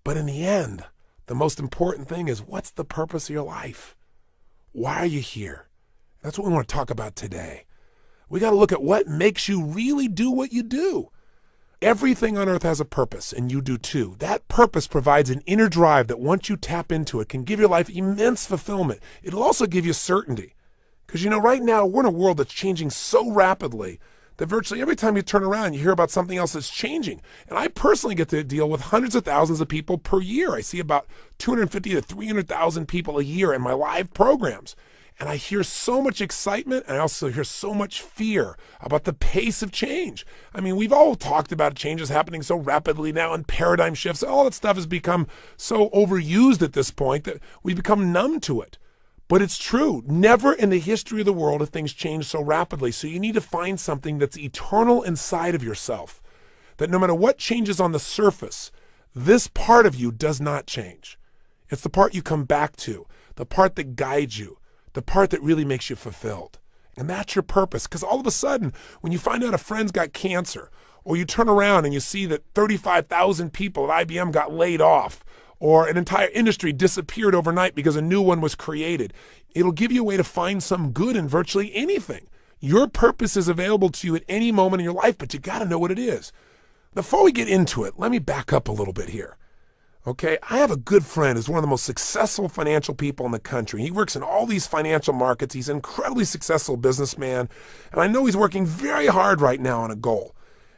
But in the end, the most important thing is, what's the purpose of your life? Why are you here? That's what we want to talk about today. We got to look at what makes you really do what you do. Everything on earth has a purpose, and you do too. That purpose provides an inner drive that once you tap into it can give your life immense fulfillment. It'll also give you certainty. Because right now we're in a world that's changing so rapidly that virtually every time you turn around, you hear about something else that's changing. And I personally get to deal with hundreds of thousands of people per year. I see about 250 to 300,000 people a year in my live programs. And I hear so much excitement, and I also hear so much fear about the pace of change. I mean, we've all talked about changes happening so rapidly now and paradigm shifts. All that stuff has become so overused at this point that we've become numb to it. But it's true. Never in the history of the world have things changed so rapidly. So you need to find something that's eternal inside of yourself, that no matter what changes on the surface, this part of you does not change. It's the part you come back to, the part that guides you, the part that really makes you fulfilled. And that's your purpose. Because all of a sudden, when you find out a friend's got cancer, or you turn around and you see that 35,000 people at IBM got laid off, or an entire industry disappeared overnight because a new one was created, it'll give you a way to find some good in virtually anything. Your purpose is available to you at any moment in your life, but you got to know what it is. Before we get into it, let me back up a little bit here. Okay, I have a good friend who's one of the most successful financial people in the country. He works in all these financial markets. He's an incredibly successful businessman. And I know he's working very hard right now on a goal.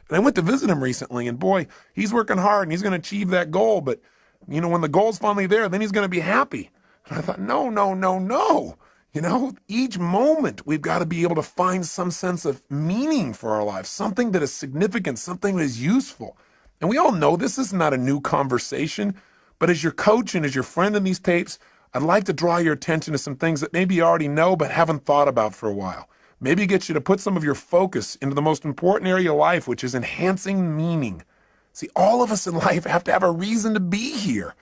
And I went to visit him recently, and boy, he's working hard and he's going to achieve that goal. But, when the goal's finally there, then he's going to be happy. And I thought, no. Each moment we've got to be able to find some sense of meaning for our lives, something that is significant, something that is useful. And we all know this is not a new conversation, but as your coach and as your friend in these tapes, I'd like to draw your attention to some things that maybe you already know but haven't thought about for a while. Maybe get you to put some of your focus into the most important area of life, which is enhancing meaning. See, all of us in life have to have a reason to be here.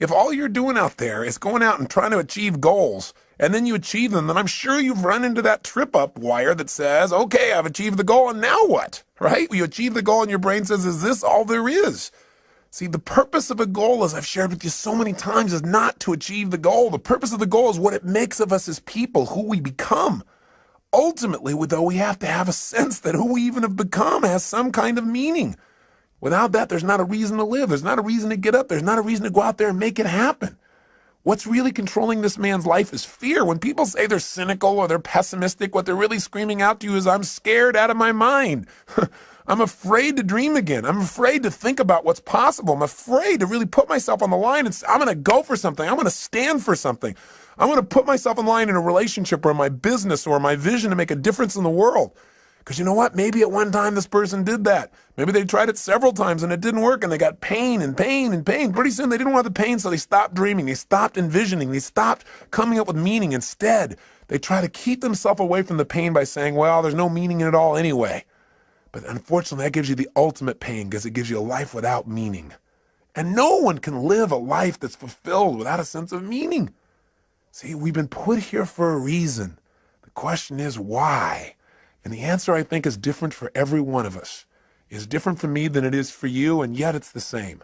If all you're doing out there is going out and trying to achieve goals, and then you achieve them, then I'm sure you've run into that trip-up wire that says, okay, I've achieved the goal, and now what? Right? You achieve the goal, and your brain says, is this all there is? See, the purpose of a goal, as I've shared with you so many times, is not to achieve the goal. The purpose of the goal is what it makes of us as people, who we become. Ultimately, though, we have to have a sense that who we even have become has some kind of meaning. Without that, there's not a reason to live. There's not a reason to get up. There's not a reason to go out there and make it happen. What's really controlling this man's life is fear. When people say they're cynical or they're pessimistic, what they're really screaming out to you is, I'm scared out of my mind. I'm afraid to dream again. I'm afraid to think about what's possible. I'm afraid to really put myself on the line and say, I'm going to go for something. I'm going to stand for something. I'm going to put myself on the line in a relationship or my business or my vision to make a difference in the world. Because you know what? Maybe at one time this person did that. Maybe they tried it several times and it didn't work and they got pain and pain and pain. Pretty soon they didn't want the pain, so they stopped dreaming. They stopped envisioning. They stopped coming up with meaning. Instead, they try to keep themselves away from the pain by saying, well, there's no meaning in it all anyway. But unfortunately, that gives you the ultimate pain because it gives you a life without meaning. And no one can live a life that's fulfilled without a sense of meaning. See, we've been put here for a reason. The question is why? And the answer, I think, is different for every one of us. It's different for me than it is for you, and yet it's the same.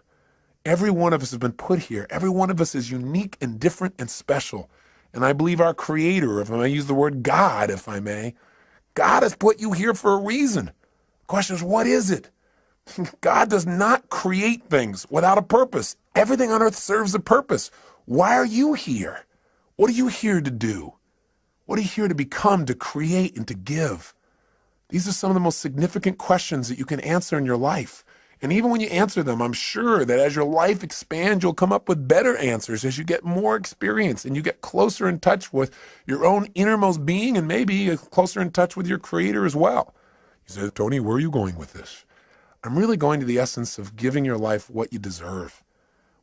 Every one of us has been put here. Every one of us is unique and different and special. And I believe our Creator, if I may use the word God, if I may, God has put you here for a reason. The question is, what is it? God does not create things without a purpose. Everything on earth serves a purpose. Why are you here? What are you here to do? What are you here to become, to create, and to give? These are some of the most significant questions that you can answer in your life. And even when you answer them, I'm sure that as your life expands, you'll come up with better answers as you get more experience and you get closer in touch with your own innermost being and maybe closer in touch with your Creator as well. You say, Tony, where are you going with this? I'm really going to the essence of giving your life what you deserve,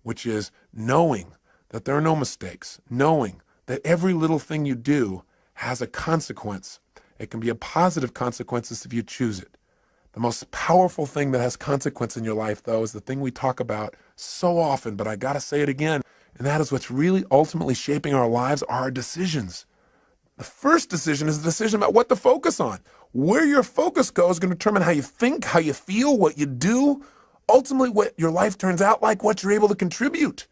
which is knowing that there are no mistakes, knowing that every little thing you do has a consequence. It can be a positive consequences if you choose it. The most powerful thing that has consequence in your life, though, is the thing we talk about so often, but I got to say it again, and that is what's really ultimately shaping our lives are our decisions. The first decision is a decision about what to focus on. Where your focus goes is going to determine how you think, how you feel, what you do. Ultimately, what your life turns out like, what you're able to contribute.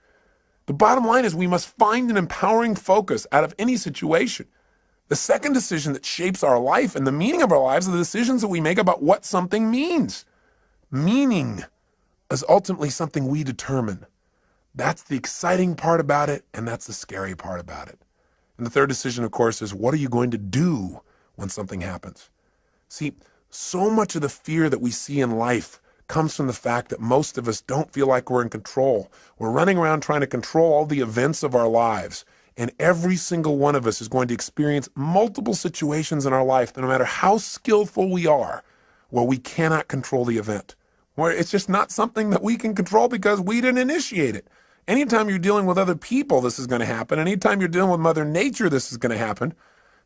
The bottom line is we must find an empowering focus out of any situation. The second decision that shapes our life and the meaning of our lives are the decisions that we make about what something means. Meaning is ultimately something we determine. That's the exciting part about it, and that's the scary part about it. And the third decision, of course, is what are you going to do when something happens? See, so much of the fear that we see in life comes from the fact that most of us don't feel like we're in control. We're running around trying to control all the events of our lives. And every single one of us is going to experience multiple situations in our life that no matter how skillful we are, where we cannot control the event, where it's just not something that we can control because we didn't initiate it. Anytime you're dealing with other people, this is going to happen. Anytime you're dealing with Mother Nature, this is going to happen.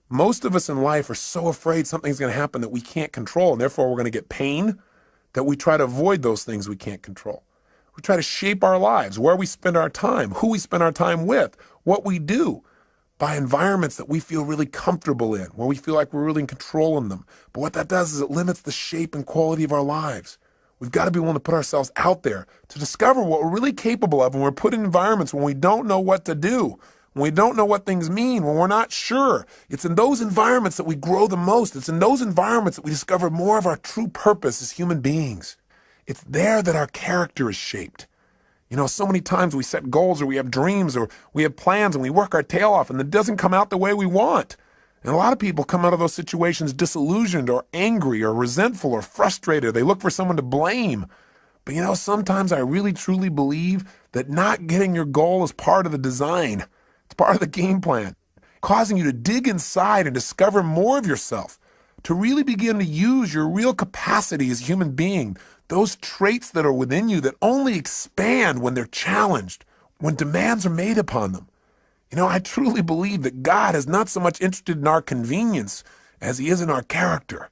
Most of us in life are so afraid something's going to happen that we can't control, and therefore we're going to get pain, that we try to avoid those things we can't control. We try to shape our lives, where we spend our time, who we spend our time with, what we do, by environments that we feel really comfortable in, where we feel like we're really in control in them. But what that does is it limits the shape and quality of our lives. We've got to be willing to put ourselves out there to discover what we're really capable of when we're put in environments when we don't know what to do, when we don't know what things mean, when we're not sure. It's in those environments that we grow the most. It's in those environments that we discover more of our true purpose as human beings. It's there that our character is shaped. You know, so many times we set goals or we have dreams or we have plans and we work our tail off and it doesn't come out the way we want. And a lot of people come out of those situations disillusioned or angry or resentful or frustrated. They look for someone to blame. But you know, sometimes I really truly believe that not getting your goal is part of the design. It's part of the game plan, causing you to dig inside and discover more of yourself, to really begin to use your real capacity as a human being, those traits that are within you that only expand when they're challenged, when demands are made upon them. You know, I truly believe that God is not so much interested in our convenience as he is in our character.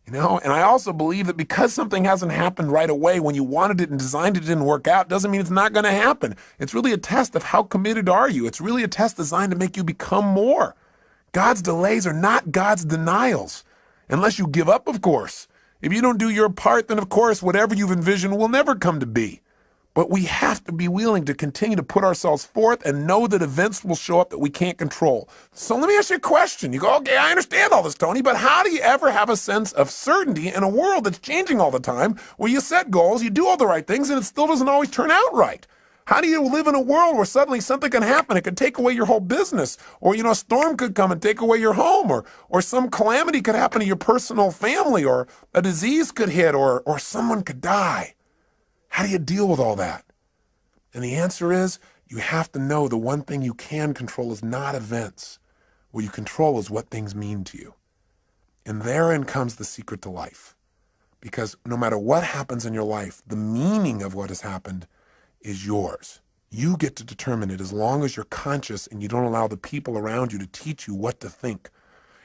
You know, and I also believe that because something hasn't happened right away when you wanted it and designed it didn't work out, doesn't mean it's not going to happen. It's really a test of how committed are you. It's really a test designed to make you become more. God's delays are not God's denials, unless you give up, of course. If you don't do your part, then of course, whatever you've envisioned will never come to be. But we have to be willing to continue to put ourselves forth and know that events will show up that we can't control. So let me ask you a question. You go, okay, I understand all this, Tony, but how do you ever have a sense of certainty in a world that's changing all the time, where you set goals, you do all the right things, and it still doesn't always turn out right? How do you live in a world where suddenly something can happen? It could take away your whole business, or, you know, a storm could come and take away your home, or some calamity could happen to your personal family, or a disease could hit, or someone could die. How do you deal with all that? And the answer is, you have to know the one thing you can control is not events. What you control is what things mean to you. And therein comes the secret to life. Because no matter what happens in your life, the meaning of what has happened is yours. You get to determine it as long as you're conscious and you don't allow the people around you to teach you what to think.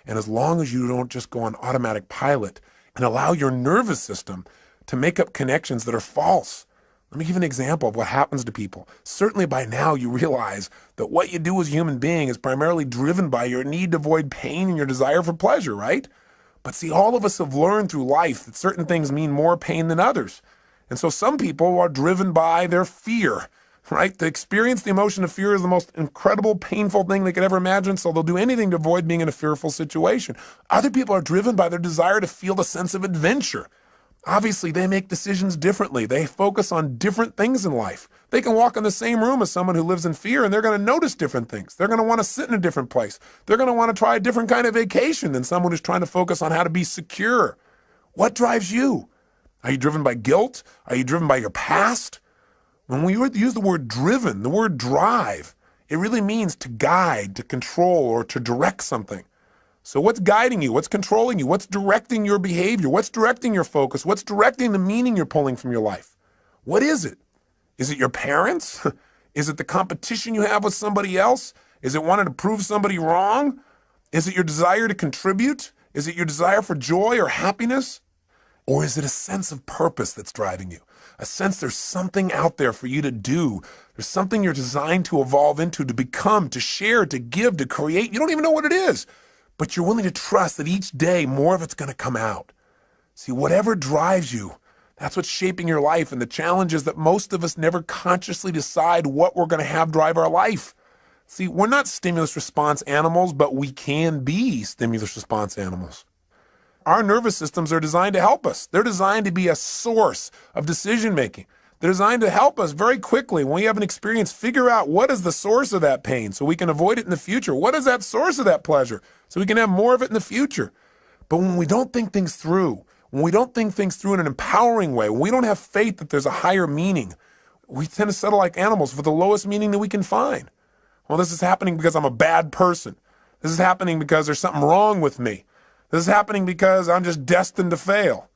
And as long as you don't just go on automatic pilot and allow your nervous system to make up connections that are false. Let me give you an example of what happens to people. Certainly by now you realize that what you do as a human being is primarily driven by your need to avoid pain and your desire for pleasure, right? But see, all of us have learned through life that certain things mean more pain than others. And so some people are driven by their fear, right? To experience the emotion of fear is the most incredible, painful thing they could ever imagine, so they'll do anything to avoid being in a fearful situation. Other people are driven by their desire to feel the sense of adventure. Obviously, they make decisions differently. They focus on different things in life. They can walk in the same room as someone who lives in fear, and they're going to notice different things. They're going to want to sit in a different place. They're going to want to try a different kind of vacation than someone who's trying to focus on how to be secure. What drives you? Are you driven by guilt? Are you driven by your past? When we use the word driven, the word drive, it really means to guide, to control, or to direct something. So what's guiding you? What's controlling you? What's directing your behavior? What's directing your focus? What's directing the meaning you're pulling from your life? What is it? Is it your parents? Is it the competition you have with somebody else? Is it wanting to prove somebody wrong? Is it your desire to contribute? Is it your desire for joy or happiness? Or is it a sense of purpose that's driving you? A sense there's something out there for you to do. There's something you're designed to evolve into, to become, to share, to give, to create. You don't even know what it is. But you're willing to trust that each day more of it's going to come out. See, whatever drives you, That's what's shaping your life. And the challenge is that most of us never consciously decide what we're going to have drive our life. See, we're not stimulus response animals, but we can be stimulus response animals. Our nervous systems are designed to help us. They're designed to be a source of decision making. They're designed to help us very quickly when we have an experience, figure out what is the source of that pain so we can avoid it in the future. What is that source of that pleasure so we can have more of it in the future? But when we don't think things through, when we don't think things through in an empowering way, when we don't have faith that there's a higher meaning, we tend to settle like animals for the lowest meaning that we can find. Well, this is happening because I'm a bad person. This is happening because there's something wrong with me. This is happening because I'm just destined to fail.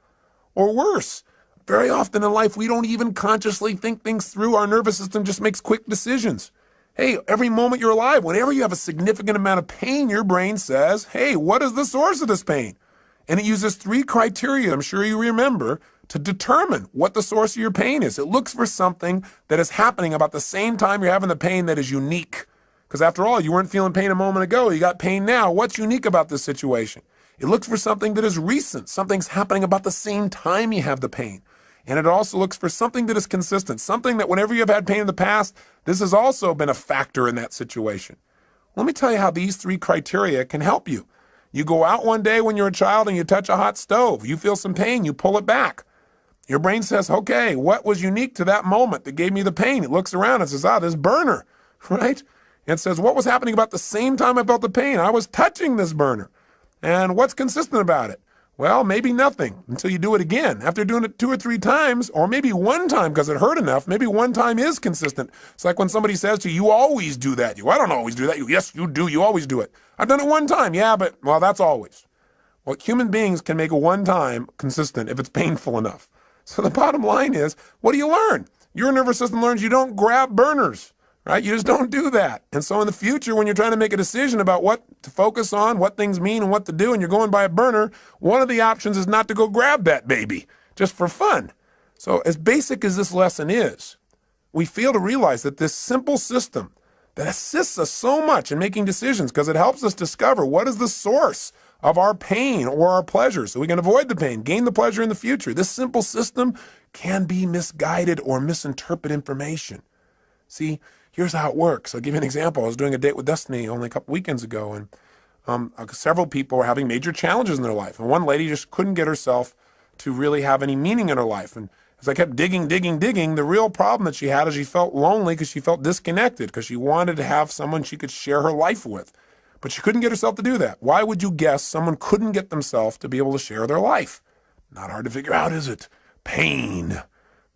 Or worse, very often in life, we don't even consciously think things through. Our nervous system just makes quick decisions. Hey, every moment you're alive, whenever you have a significant amount of pain, your brain says, hey, what is the source of this pain? And it uses 3 criteria, I'm sure you remember, to determine what the source of your pain is. It looks for something that is happening about the same time you're having the pain that is unique. Because after all, you weren't feeling pain a moment ago. You got pain now. What's unique about this situation? It looks for something that is recent. Something's happening about the same time you have the pain. And it also looks for something that is consistent, something that whenever you've had pain in the past, this has also been a factor in that situation. Let me tell you how these 3 criteria can help you. You go out one day when you're a child and you touch a hot stove. You feel some pain, you pull it back. Your brain says, okay, what was unique to that moment that gave me the pain? It looks around and says, this burner, right? And it says, what was happening about the same time I felt the pain? I was touching this burner. And what's consistent about it? Well, maybe nothing until you do it again. After doing it 2 or 3 times, or maybe one time because it hurt enough, maybe one time is consistent. It's like when somebody says to you, you always do that. I don't always do that. Yes, you do. You always do it. I've done it one time. Yeah, but, well, that's always. Well, human beings can make a one time consistent if it's painful enough. So the bottom line is, what do you learn? Your nervous system learns you don't grab burners. Right? You just don't do that. And so in the future, when you're trying to make a decision about what to focus on, what things mean and what to do, and you're going by a burner, one of the options is not to go grab that baby, just for fun. So as basic as this lesson is, we fail to realize that this simple system that assists us so much in making decisions because it helps us discover what is the source of our pain or our pleasure so we can avoid the pain, gain the pleasure in the future. This simple system can be misguided or misinterpret information. See, here's how it works. I'll give you an example. I was doing a date with Destiny only a couple weekends ago, and several people were having major challenges in their life. And one lady just couldn't get herself to really have any meaning in her life. And as I kept digging, the real problem that she had is she felt lonely because she felt disconnected because she wanted to have someone she could share her life with. But she couldn't get herself to do that. Why would you guess someone couldn't get themselves to be able to share their life? Not hard to figure out, is it? Pain.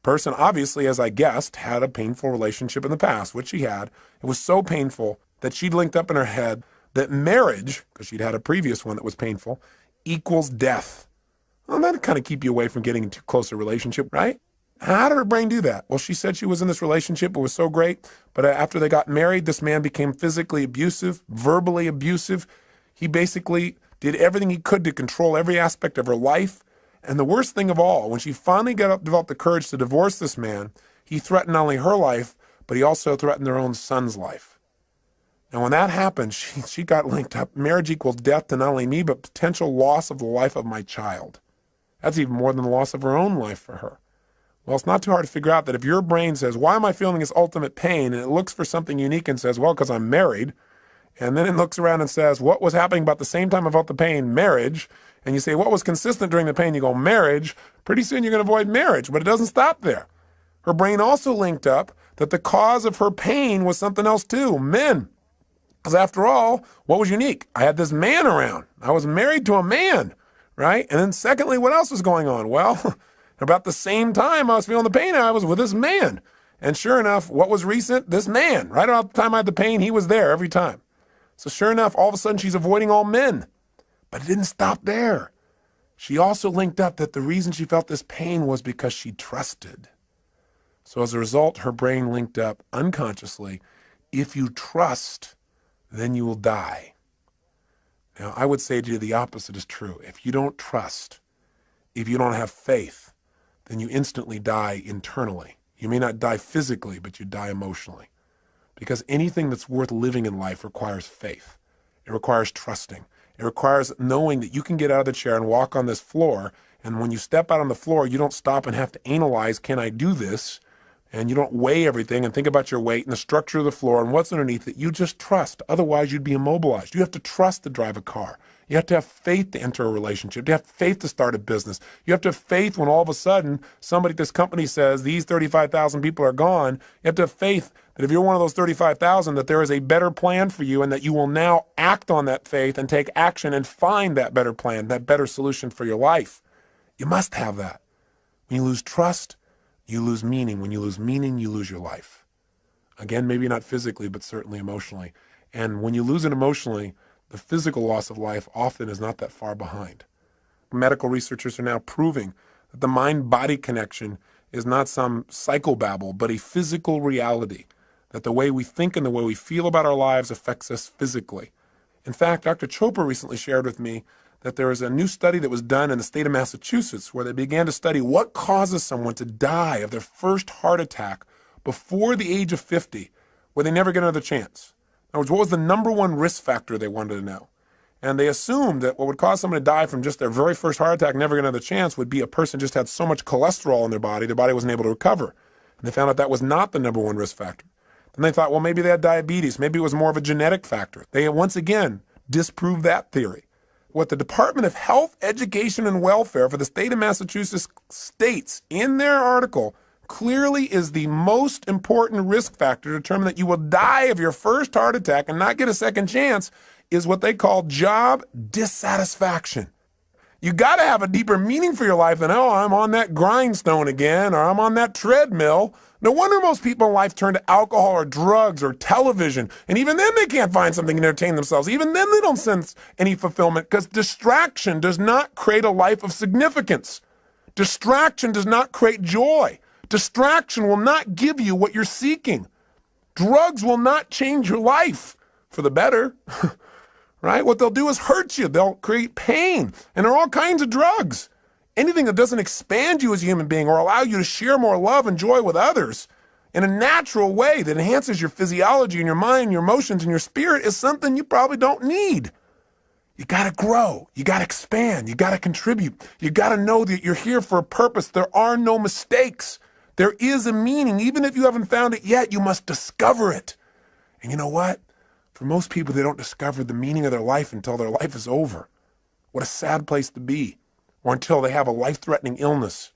Person obviously, as I guessed, had a painful relationship in the past, which she had. It was so painful that she'd linked up in her head that marriage, because she'd had a previous one that was painful, equals death. Well, that'd kind of keep you away from getting into a closer relationship, right? How did her brain do that? Well, she said she was in this relationship. It was so great. But after they got married, this man became physically abusive, verbally abusive. He basically did everything he could to control every aspect of her life. And the worst thing of all, when she finally developed the courage to divorce this man, he threatened not only her life, but he also threatened their own son's life. And when that happened, she got linked up. Marriage equals death to not only me, but potential loss of the life of my child. That's even more than the loss of her own life for her. Well, it's not too hard to figure out that if your brain says, why am I feeling this ultimate pain? And it looks for something unique and says, well, because I'm married. And then it looks around and says, what was happening about the same time I felt the pain? Marriage. And you say, what was consistent during the pain? You go, marriage. Pretty soon you're going to avoid marriage, but it doesn't stop there. Her brain also linked up that the cause of her pain was something else too, men. Because after all, what was unique? I had this man around. I was married to a man, right? And then secondly, what else was going on? Well, about the same time I was feeling the pain, I was with this man. And sure enough, what was recent? This man. Right about the time I had the pain, he was there every time. So sure enough, all of a sudden she's avoiding all men. But it didn't stop there. She also linked up that the reason she felt this pain was because she trusted. So as a result, her brain linked up unconsciously, if you trust, then you will die. Now, I would say to you the opposite is true. If you don't trust, if you don't have faith, then you instantly die internally. You may not die physically, but you die emotionally. Because anything that's worth living in life requires faith. It requires trusting. It requires knowing that you can get out of the chair and walk on this floor And when you step out on the floor, you don't stop and have to analyze, can I do this? And you don't weigh everything and think about your weight and the structure of the floor and what's underneath it. You just trust. Otherwise, you'd be immobilized. You have to trust to drive a car. You have to have faith to enter a relationship. You have faith to start a business. You have to have faith when all of a sudden somebody at this company says these 35,000 people are gone. You have to have faith that if you're one of those 35,000, that there is a better plan for you and that you will now act on that faith and take action and find that better plan, that better solution for your life. You must have that. When you lose trust, you lose meaning. When you lose meaning, you lose your life. Again, maybe not physically, but certainly emotionally. And when you lose it emotionally, the physical loss of life often is not that far behind. Medical researchers are now proving that the mind-body connection is not some psychobabble, but a physical reality, that the way we think and the way we feel about our lives affects us physically. In fact, Dr. Chopra recently shared with me that there was a new study that was done in the state of Massachusetts where they began to study what causes someone to die of their first heart attack before the age of 50, where they never get another chance. In other words, what was the number one risk factor they wanted to know? And they assumed that what would cause someone to die from just their very first heart attack, never get another chance, would be a person just had so much cholesterol in their body wasn't able to recover. And they found out that was not the number one risk factor. Then they thought, well, maybe they had diabetes. Maybe it was more of a genetic factor. They once again disproved that theory. What the Department of Health, Education, and Welfare for the state of Massachusetts states in their article clearly is the most important risk factor to determine that you will die of your first heart attack and not get a second chance is what they call job dissatisfaction. You got to have a deeper meaning for your life than, oh, I'm on that grindstone again, or I'm on that treadmill. No wonder most people in life turn to alcohol or drugs or television. And even then they can't find something to entertain themselves. Even then they don't sense any fulfillment because distraction does not create a life of significance. Distraction does not create joy. Distraction will not give you what you're seeking. Drugs will not change your life for the better. Right? What they'll do is hurt you. They'll create pain. And there are all kinds of drugs. Anything that doesn't expand you as a human being or allow you to share more love and joy with others in a natural way that enhances your physiology and your mind, your emotions, and your spirit is something you probably don't need. You got to grow. You got to expand. You got to contribute. You got to know that you're here for a purpose. There are no mistakes. There is a meaning. Even if you haven't found it yet, you must discover it. And you know what? For most people, they don't discover the meaning of their life until their life is over. What a sad place to be. Or until they have a life-threatening illness.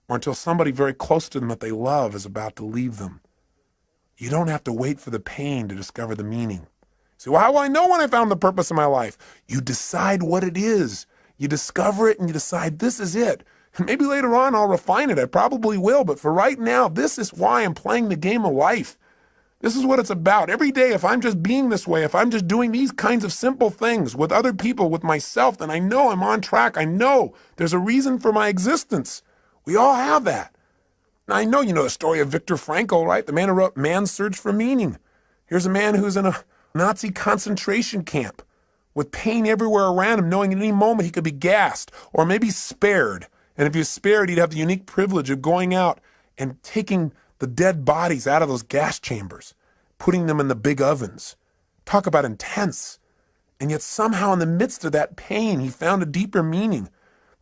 Or until somebody very close to them that they love is about to leave them. You don't have to wait for the pain to discover the meaning. So how will I know when I found the purpose of my life? You decide what it is. You discover it and you decide this is it. And maybe later on I'll refine it. I probably will. But for right now, this is why I'm playing the game of life. This is what it's about. Every day, if I'm just being this way, if I'm just doing these kinds of simple things with other people, with myself, then I know I'm on track. I know there's a reason for my existence. We all have that. Now, I know you know the story of Viktor Frankl, right? The man who wrote Man's Search for Meaning. Here's a man who's in a Nazi concentration camp with pain everywhere around him, knowing at any moment he could be gassed or maybe spared. And if he was spared, he'd have the unique privilege of going out and taking the dead bodies out of those gas chambers, putting them in the big ovens. Talk about intense. And yet somehow in the midst of that pain, he found a deeper meaning.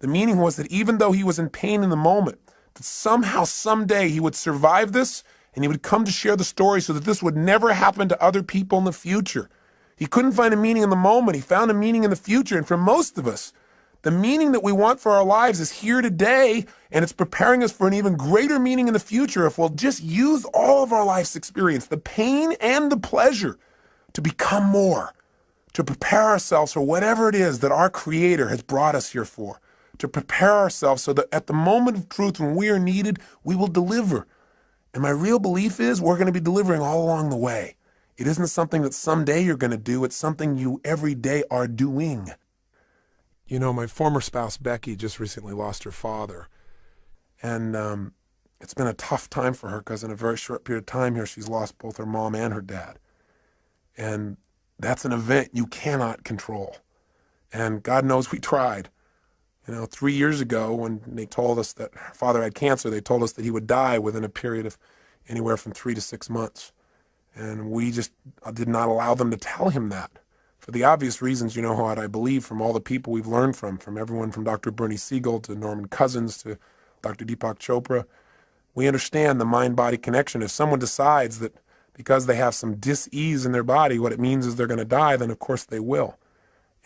The meaning was that even though he was in pain in the moment, that somehow, someday he would survive this and he would come to share the story so that this would never happen to other people in the future. He couldn't find a meaning in the moment. He found a meaning in the future. And for most of us, the meaning that we want for our lives is here today, and it's preparing us for an even greater meaning in the future if we'll just use all of our life's experience, the pain and the pleasure, to become more, to prepare ourselves for whatever it is that our Creator has brought us here for, to prepare ourselves so that at the moment of truth when we are needed, we will deliver. And my real belief is we're going to be delivering all along the way. It isn't something that someday you're going to do. It's something you every day are doing. You know, my former spouse, Becky, just recently lost her father. And it's been a tough time for her because in a very short period of time here, she's lost both her mom and her dad. And that's an event you cannot control. And God knows we tried. You know, 3 years ago when they told us that her father had cancer, they told us that he would die within a period of anywhere from 3 to 6 months. And we just did not allow them to tell him that. For the obvious reasons, you know what I believe from all the people we've learned from everyone from Dr. Bernie Siegel to Norman Cousins to Dr. Deepak Chopra. We understand the mind-body connection. If someone decides that because they have some dis-ease in their body, what it means is they're going to die, then of course they will.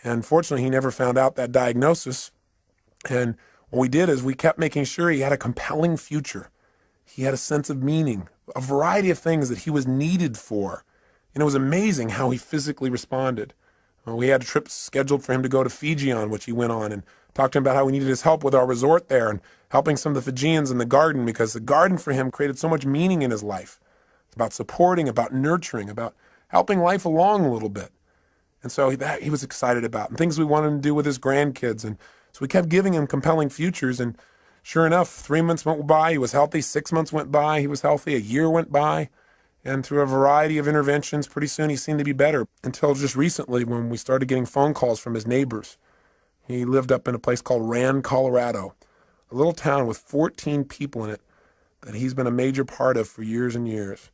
And fortunately, he never found out that diagnosis. And what we did is we kept making sure he had a compelling future. He had a sense of meaning, a variety of things that he was needed for. And it was amazing how he physically responded. We had a trip scheduled for him to go to Fiji on, which he went on, and talked to him about how we needed his help with our resort there and helping some of the Fijians in the garden, because the garden for him created so much meaning in his life. It's about supporting, about nurturing, about helping life along a little bit. And so that he was excited about, and things we wanted him to do with his grandkids. And so we kept giving him compelling futures. And sure enough, 3 months went by, he was healthy. 6 months went by, he was healthy. A year went by. And through a variety of interventions, pretty soon he seemed to be better, until just recently when we started getting phone calls from his neighbors. He lived up in a place called Rand, Colorado, a little town with 14 people in it that he's been a major part of for years and years.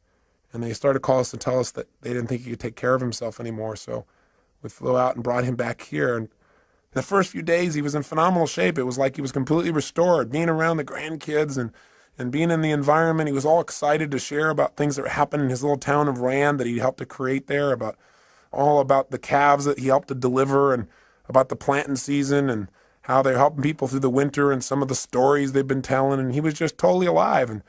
And they started to call us to tell us that they didn't think he could take care of himself anymore. So we flew out and brought him back here. And in the first few days, he was in phenomenal shape. It was like he was completely restored, being around the grandkids and being in the environment. He was all excited to share about things that happened in his little town of Rand that he helped to create there, all about the calves that he helped to deliver, and about the planting season and how they're helping people through the winter and some of the stories they've been telling. And he was just totally alive. And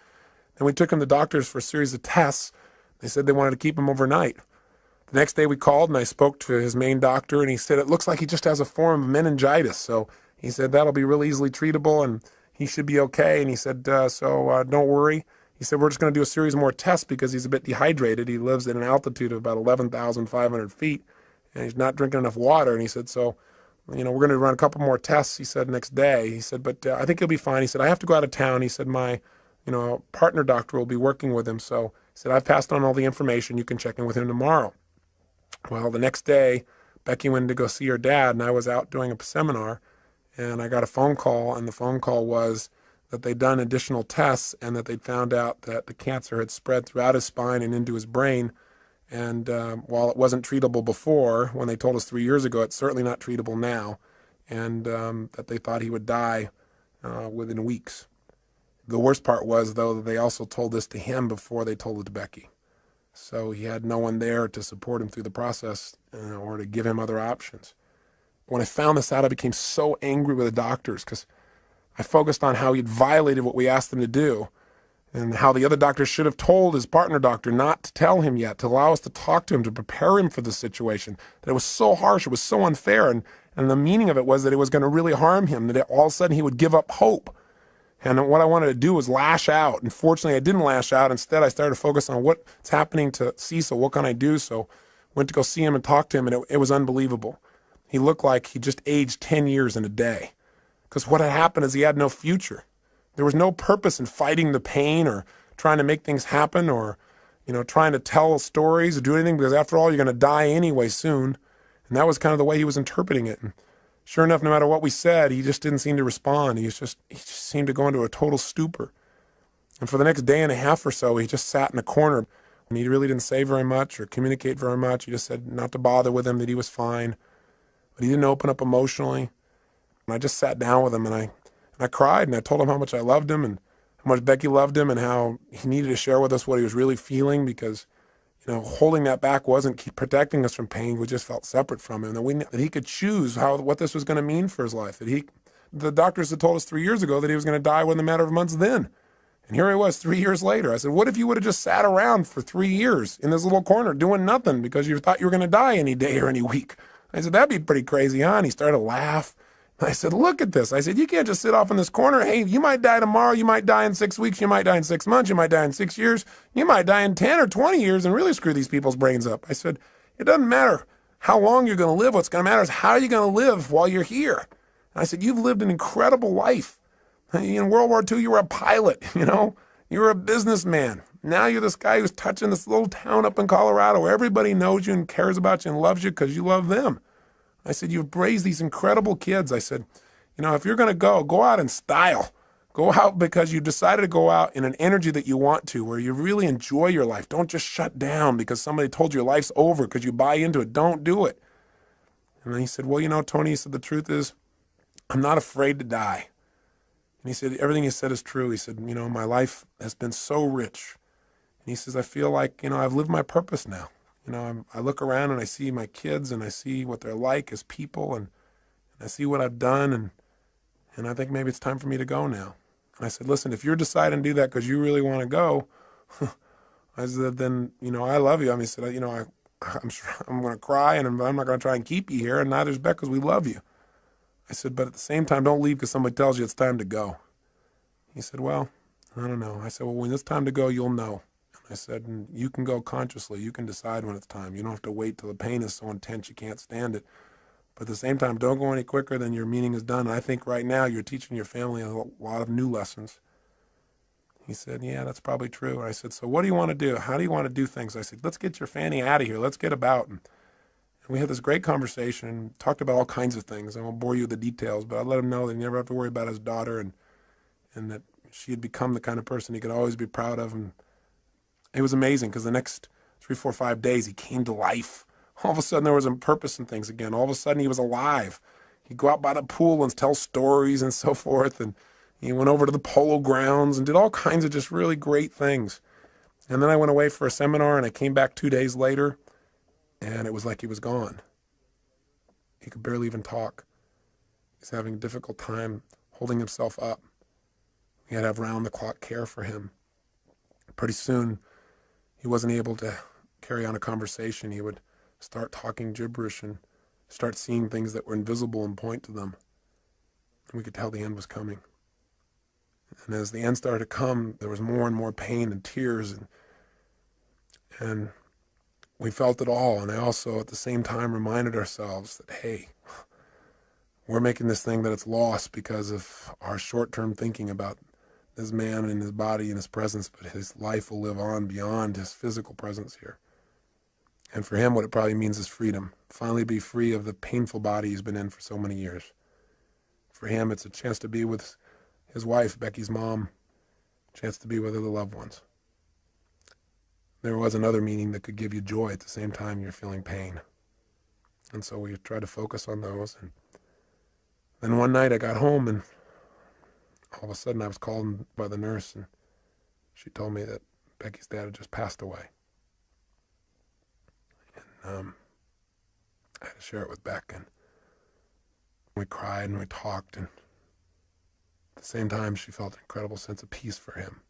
then we took him to doctors for a series of tests. They said they wanted to keep him overnight. The next day we called and I spoke to his main doctor, and he said, it looks like he just has a form of meningitis. So he said, that'll be really easily treatable and he should be okay. And he said, don't worry. He said, we're just going to do a series more tests because he's a bit dehydrated. He lives at an altitude of about 11,500 feet and he's not drinking enough water. And he said, so, we're going to run a couple more tests, he said, next day. He said, but I think he'll be fine. He said, I have to go out of town. He said, my, partner doctor will be working with him. So he said, I've passed on all the information. You can check in with him tomorrow. Well, the next day, Becky went to go see her dad, and I was out doing a seminar. And I got a phone call, and the phone call was that they'd done additional tests and that they'd found out that the cancer had spread throughout his spine and into his brain. And while it wasn't treatable before, when they told us 3 years ago, it's certainly not treatable now, and that they thought he would die within weeks. The worst part was, though, that they also told this to him before they told it to Becky. So he had no one there to support him through the process or to give him other options. When I found this out, I became so angry with the doctors because I focused on how he'd violated what we asked him to do and how the other doctors should have told his partner doctor not to tell him yet, to allow us to talk to him, to prepare him for the situation. That it was so harsh, it was so unfair, and the meaning of it was that it was going to really harm him, that all of a sudden he would give up hope. And what I wanted to do was lash out. And fortunately, I didn't lash out. Instead, I started to focus on what's happening to Cecil. What can I do? So went to go see him and talk to him, and it was unbelievable. He looked like he just aged 10 years in a day. Because what had happened is he had no future. There was no purpose in fighting the pain or trying to make things happen or, trying to tell stories or do anything, because after all, you're going to die anyway soon. And that was kind of the way he was interpreting it. And sure enough, no matter what we said, he just didn't seem to respond. He just seemed to go into a total stupor. And for the next day and a half or so, he just sat in a corner. And he really didn't say very much or communicate very much. He just said not to bother with him, that he was fine. But he didn't open up emotionally. And I just sat down with him and I cried and I told him how much I loved him and how much Becky loved him and how he needed to share with us what he was really feeling, because, holding that back wasn't protecting us from pain. We just felt separate from him. That he could choose what this was going to mean for his life. The doctors had told us 3 years ago that he was going to die within a matter of months then. And here he was 3 years later. I said, what if you would have just sat around for 3 years in this little corner doing nothing because you thought you were going to die any day or any week? I said, that'd be pretty crazy, huh? And he started to laugh. I said, look at this. I said, you can't just sit off in this corner. Hey, you might die tomorrow. You might die in 6 weeks. You might die in 6 months. You might die in 6 years. You might die in 10 or 20 years and really screw these people's brains up. I said, it doesn't matter how long you're going to live. What's going to matter is how you're going to live while you're here. And I said, you've lived an incredible life. In World War II, you were a pilot, you were a businessman. Now you're this guy who's touching this little town up in Colorado where everybody knows you and cares about you and loves you because you love them. I said, you've raised these incredible kids. I said, if you're going to go out in style. Go out because you decided to go out in an energy that you want to, where you really enjoy your life. Don't just shut down because somebody told you your life's over because you buy into it. Don't do it. And then he said, well, Tony, he said, the truth is, I'm not afraid to die. And he said, everything you said is true. He said, my life has been so rich. And he says, I feel like, I've lived my purpose now. I look around and I see my kids and I see what they're like as people, and I see what I've done, and I think maybe it's time for me to go now. And I said, listen, if you're deciding to do that because you really want to go, I said, then, I love you. I mean, he said, I'm sure I'm going to cry, and I'm not going to try and keep you here, and neither is Beck, because we love you. I said, but at the same time, don't leave because somebody tells you it's time to go. He said, well, I don't know. I said, well, when it's time to go, you'll know. I said, and you can go consciously. You can decide when it's time. You don't have to wait till the pain is so intense you can't stand it. But at the same time, don't go any quicker than your meaning is done. And I think right now you're teaching your family a lot of new lessons. He said, yeah, that's probably true. And I said, so what do you want to do? How do you want to do things? I said, let's get your fanny out of here. Let's get about. And we had this great conversation, talked about all kinds of things. I won't bore you with the details, but I let him know that he never have to worry about his daughter, and that she had become the kind of person he could always be proud of. And it was amazing because the next 3, 4, 5 days, he came to life. All of a sudden, there was a purpose in things again. All of a sudden, he was alive. He'd go out by the pool and tell stories and so forth. And he went over to the polo grounds and did all kinds of just really great things. And then I went away for a seminar, and I came back 2 days later, and it was like he was gone. He could barely even talk. He's having a difficult time holding himself up. We had to have round-the-clock care for him. Pretty soon, he wasn't able to carry on a conversation. He would start talking gibberish and start seeing things that were invisible and point to them. And we could tell the end was coming. And as the end started to come, there was more and more pain and tears, and we felt it all. And I also, at the same time, reminded ourselves that, hey, we're making this thing that it's lost because of our short-term thinking about this man and his body and his presence, but his life will live on beyond his physical presence here. And for him, what it probably means is freedom. Finally be free of the painful body he's been in for so many years. For him, it's a chance to be with his wife, Becky's mom, a chance to be with other loved ones. There was another meaning that could give you joy at the same time you're feeling pain. And so we try to focus on those. And then one night I got home, and all of a sudden I was called by the nurse, and she told me that Becky's dad had just passed away. And I had to share it with Beck, and we cried and we talked, and at the same time she felt an incredible sense of peace for him.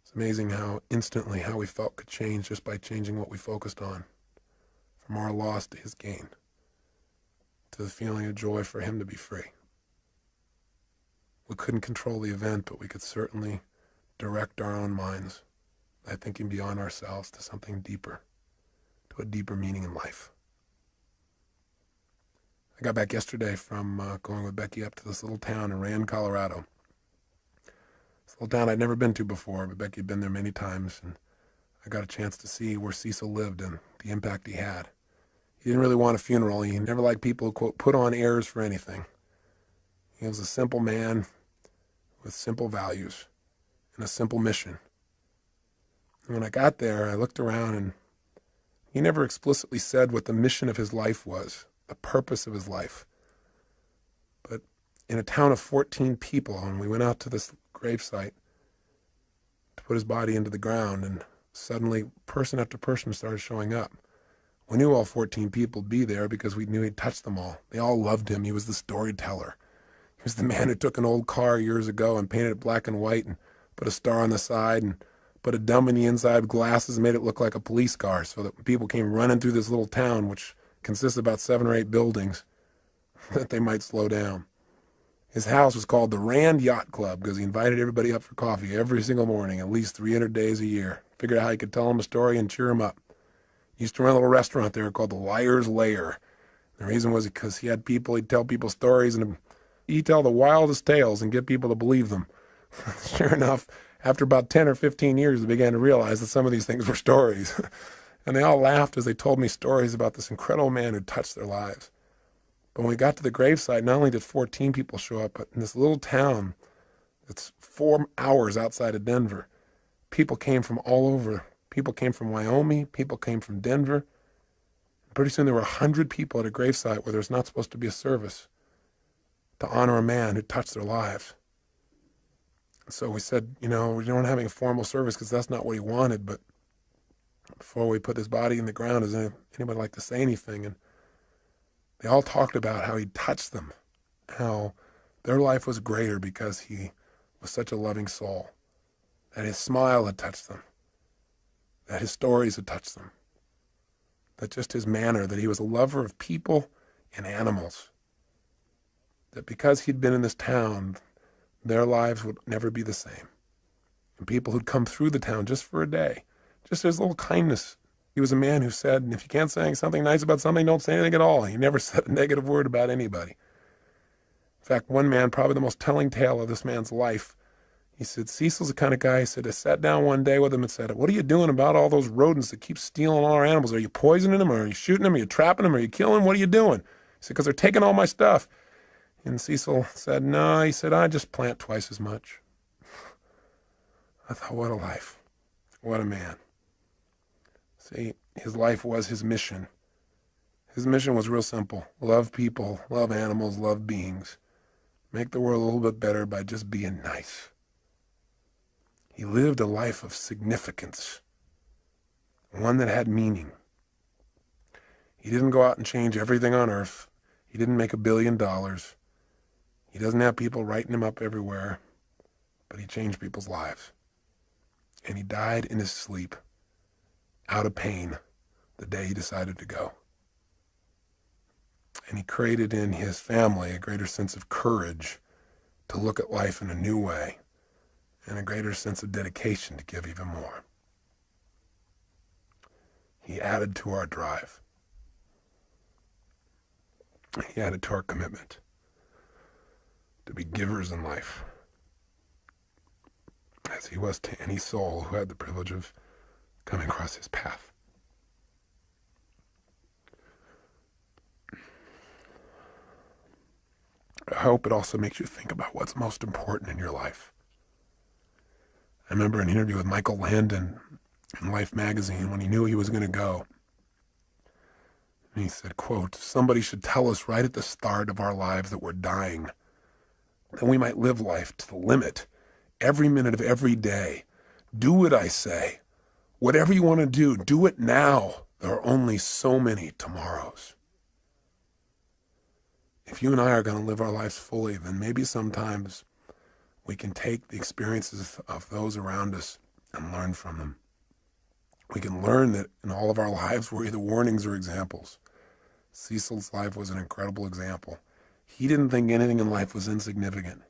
It's amazing how instantly how we felt could change just by changing what we focused on, from our loss to his gain, to the feeling of joy for him to be free. We couldn't control the event, but we could certainly direct our own minds by thinking beyond ourselves to something deeper, to a deeper meaning in life. I got back yesterday from going with Becky up to this little town in Rand, Colorado. This little town I'd never been to before, but Becky had been there many times, and I got a chance to see where Cecil lived and the impact he had. He didn't really want a funeral. He never liked people who, quote, put on airs for anything. He was a simple man with simple values and a simple mission. And when I got there, I looked around, and he never explicitly said what the mission of his life was, the purpose of his life. But in a town of 14 people, and we went out to this gravesite to put his body into the ground, and suddenly person after person started showing up. We knew all 14 people would be there because we knew he'd touched them all. They all loved him. He was the storyteller. He was the man who took an old car years ago and painted it black and white and put a star on the side and put a dome in the inside with glasses and made it look like a police car so that when people came running through this little town, which consists of about 7 or 8 buildings, that they might slow down. His house was called the Rand Yacht Club because he invited everybody up for coffee every single morning, at least 300 days a year. Figured out how he could tell them a story and cheer them up. He used to run a little restaurant there called the Liar's Lair. The reason was because he had people, he'd tell people stories, and he'd tell the wildest tales and get people to believe them. Sure enough, after about 10 or 15 years, they began to realize that some of these things were stories. And they all laughed as they told me stories about this incredible man who touched their lives. But when we got to the gravesite, not only did 14 people show up, but in this little town that's 4 hours outside of Denver, people came from all over. People came from Wyoming. People came from Denver. Pretty soon there were 100 people at a gravesite where there's not supposed to be a service to honor a man who touched their lives. So we said, we don't having a formal service because that's not what he wanted, but before we put his body in the ground, does anybody like to say anything? And they all talked about how he touched them, how their life was greater because he was such a loving soul, that his smile had touched them, that his stories had touched them, that just his manner, that he was a lover of people and animals, that because he'd been in this town, their lives would never be the same. And people who'd come through the town just for a day, just his little kindness. He was a man who said, if you can't say something nice about something, don't say anything at all. He never said a negative word about anybody. In fact, one man, probably the most telling tale of this man's life, he said, Cecil's the kind of guy, he said, I sat down one day with him and said, what are you doing about all those rodents that keep stealing all our animals? Are you poisoning them? Or are you shooting them? Are you trapping them? Are you killing them? What are you doing? He said, because they're taking all my stuff. And Cecil said, no, he said, I just plant twice as much. I thought, what a life. What a man. See, his life was his mission. His mission was real simple. Love people, love animals, love beings. Make the world a little bit better by just being nice. He lived a life of significance, one that had meaning. He didn't go out and change everything on earth. He didn't make $1 billion. He doesn't have people writing him up everywhere, but he changed people's lives. And he died in his sleep, out of pain, the day he decided to go. And he created in his family a greater sense of courage to look at life in a new way, and a greater sense of dedication to give even more. He added to our drive. He added to our commitment to be givers in life, as he was to any soul who had the privilege of coming across his path. I hope it also makes you think about what's most important in your life. I remember an interview with Michael Landon in Life magazine when he knew he was going to go. And he said, quote, somebody should tell us right at the start of our lives that we're dying, that we might live life to the limit, every minute of every day. Do what I say. Whatever you want to do it now. There are only so many tomorrows. If you and I are going to live our lives fully, then maybe sometimes we can take the experiences of those around us and learn from them. We can learn that in all of our lives we're either warnings or examples. Cecil's life was an incredible example. He didn't think anything in life was insignificant.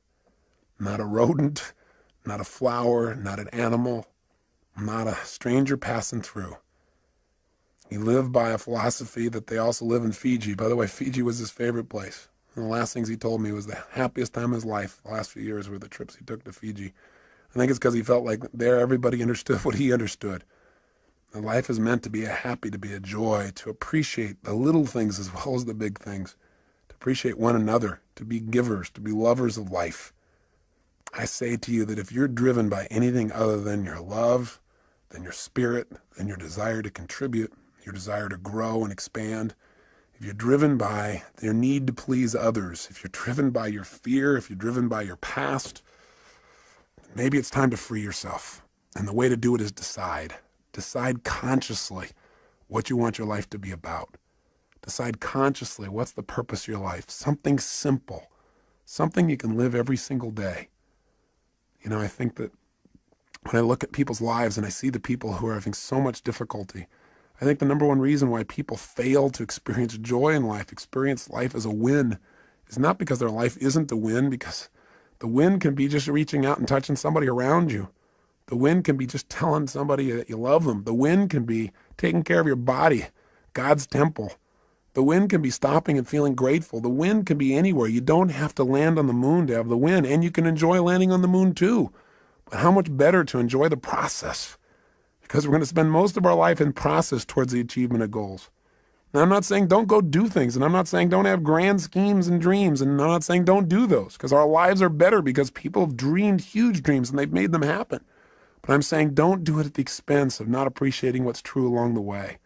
Not a rodent, not a flower, not an animal, not a stranger passing through. He lived by a philosophy that they also live in Fiji. By the way, Fiji was his favorite place. And the last things he told me was the happiest time of his life, the last few years were the trips he took to Fiji. I think it's because he felt like there everybody understood what he understood. The life is meant to be a happy, to be a joy, to appreciate the little things as well as the big things, to appreciate one another, to be givers, to be lovers of life. I say to you that if you're driven by anything other than your love, than your spirit, than your desire to contribute, your desire to grow and expand, if you're driven by your need to please others, if you're driven by your fear, if you're driven by your past, maybe it's time to free yourself. And the way to do it is decide. Decide consciously what you want your life to be about. Decide consciously what's the purpose of your life. Something simple, something you can live every single day. I think that when I look at people's lives and I see the people who are having so much difficulty, I think the number one reason why people fail to experience joy in life, experience life as a win, is not because their life isn't a win, because the win can be just reaching out and touching somebody around you. The win can be just telling somebody that you love them. The win can be taking care of your body, God's temple. The win can be stopping and feeling grateful. The win can be anywhere. You don't have to land on the moon to have the win, and you can enjoy landing on the moon too. But how much better to enjoy the process? Because we're going to spend most of our life in process towards the achievement of goals. Now, I'm not saying don't go do things, and I'm not saying don't have grand schemes and dreams, and I'm not saying don't do those, because our lives are better because people have dreamed huge dreams and they've made them happen. But I'm saying don't do it at the expense of not appreciating what's true along the way.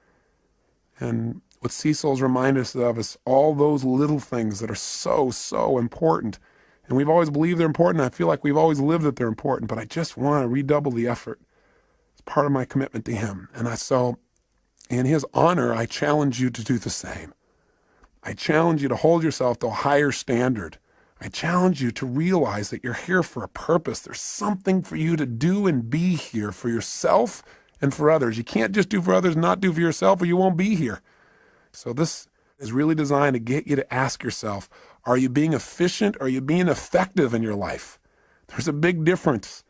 And What Cecil's reminded us of is all those little things that are so, so important. And we've always believed they're important. I feel like we've always lived that they're important, but I just want to redouble the effort. It's part of my commitment to him. So in his honor, I challenge you to do the same. I challenge you to hold yourself to a higher standard. I challenge you to realize that you're here for a purpose. There's something for you to do and be here for yourself and for others. You can't just do for others, not do for yourself, or you won't be here. So this is really designed to get you to ask yourself, are you being efficient or are you being effective in your life? There's a big difference.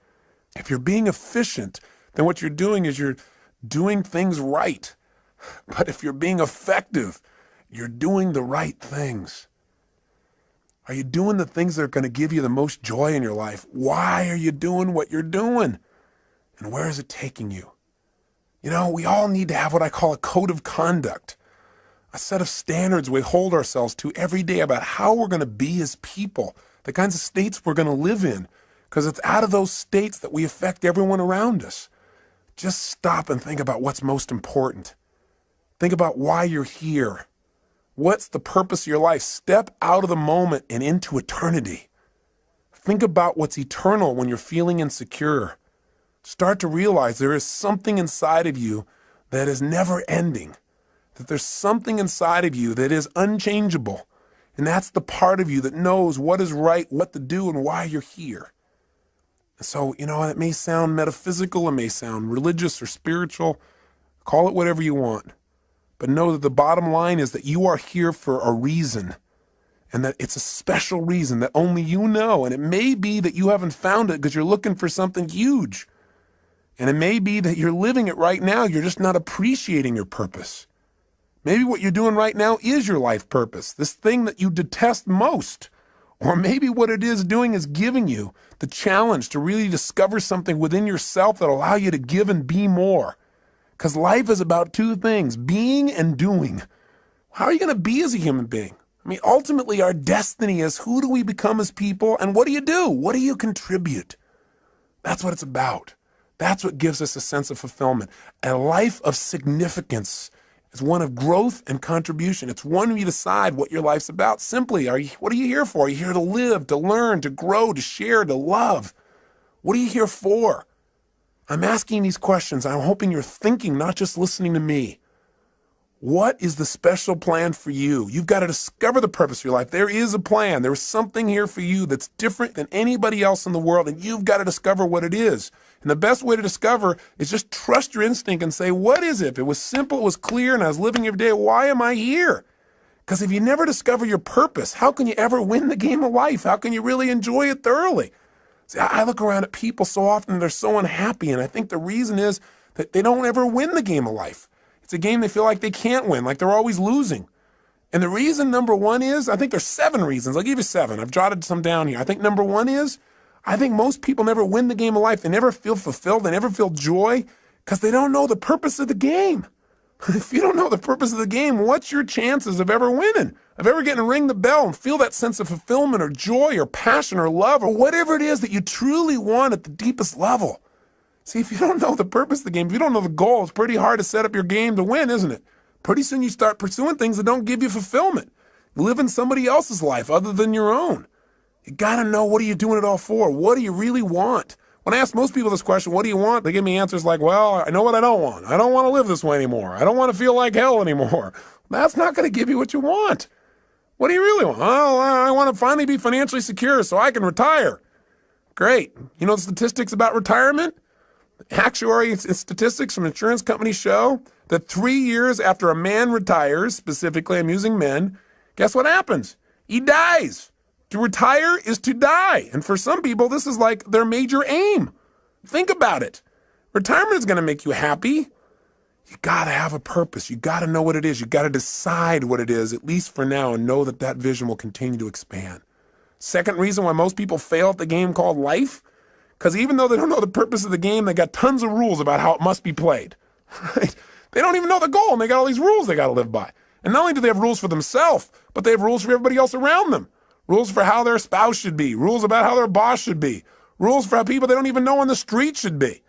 If you're being efficient, then what you're doing is you're doing things right. But if you're being effective, you're doing the right things. Are you doing the things that are going to give you the most joy in your life? Why are you doing what you're doing? And where is it taking you? You know, we all need to have what I call a code of conduct, a set of standards we hold ourselves to every day about how we're going to be as people, the kinds of states we're going to live in, because it's out of those states that we affect everyone around us. Just stop and think about what's most important. Think about why you're here. What's the purpose of your life? Step out of the moment and into eternity. Think about what's eternal when you're feeling insecure. Start to realize there is something inside of you that is never ending, that there's something inside of you that is unchangeable. And that's the part of you that knows what is right, what to do, and why you're here. So, it may sound metaphysical, it may sound religious or spiritual. Call it whatever you want. But know that the bottom line is that you are here for a reason, and that it's a special reason that only you know. And it may be that you haven't found it because you're looking for something huge. And it may be that you're living it right now. You're just not appreciating your purpose. Maybe what you're doing right now is your life purpose, this thing that you detest most. Or maybe what it is doing is giving you the challenge to really discover something within yourself that allow you to give and be more. Because life is about two things, being and doing. How are you going to be as a human being? I mean, ultimately, our destiny is who do we become as people and what do you do? What do you contribute? That's what it's about. That's what gives us a sense of fulfillment. A life of significance is one of growth and contribution. It's one where you decide what your life's about. Simply, what are you here for? Are you here to live, to learn, to grow, to share, to love? What are you here for? I'm asking these questions. I'm hoping you're thinking, not just listening to me. What is the special plan for you? You've got to discover the purpose of your life. There is a plan. There is something here for you that's different than anybody else in the world, and you've got to discover what it is. And the best way to discover is just trust your instinct and say, what is it? If it was simple, it was clear, and I was living every day, why am I here? Because if you never discover your purpose, how can you ever win the game of life? How can you really enjoy it thoroughly? See, I look around at people so often, they're so unhappy, and I think the reason is that they don't ever win the game of life. It's a game they feel like they can't win, like they're always losing. And the reason, number one, is, I think there's 7 reasons. I'll give you 7. I've jotted some down here. I think number one is, I think most people never win the game of life. They never feel fulfilled. They never feel joy because they don't know the purpose of the game. If you don't know the purpose of the game, what's your chances of ever winning? Of ever getting to ring the bell and feel that sense of fulfillment or joy or passion or love or whatever it is that you truly want at the deepest level? See, if you don't know the purpose of the game, if you don't know the goal, it's pretty hard to set up your game to win, isn't it? Pretty soon you start pursuing things that don't give you fulfillment. Living somebody else's life other than your own. You got to know, what are you doing it all for? What do you really want? When I ask most people this question, what do you want? They give me answers like, well, I know what I don't want. I don't want to live this way anymore. I don't want to feel like hell anymore. That's not going to give you what you want. What do you really want? Oh, I want to finally be financially secure so I can retire. Great. You know the statistics about retirement? Actuary statistics from insurance companies show that 3 years after a man retires, specifically I'm using men, guess what happens? He dies. To retire is to die. And for some people, this is like their major aim. Think about it. Retirement is going to make you happy. You got to have a purpose. You got to know what it is. You got to decide what it is, at least for now, and know that that vision will continue to expand. Second reason why most people fail at the game called life, because even though they don't know the purpose of the game, they got tons of rules about how it must be played. Right? They don't even know the goal, and they got all these rules they got to live by. And not only do they have rules for themselves, but they have rules for everybody else around them. Rules for how their spouse should be. Rules about how their boss should be. Rules for how people they don't even know on the street should be.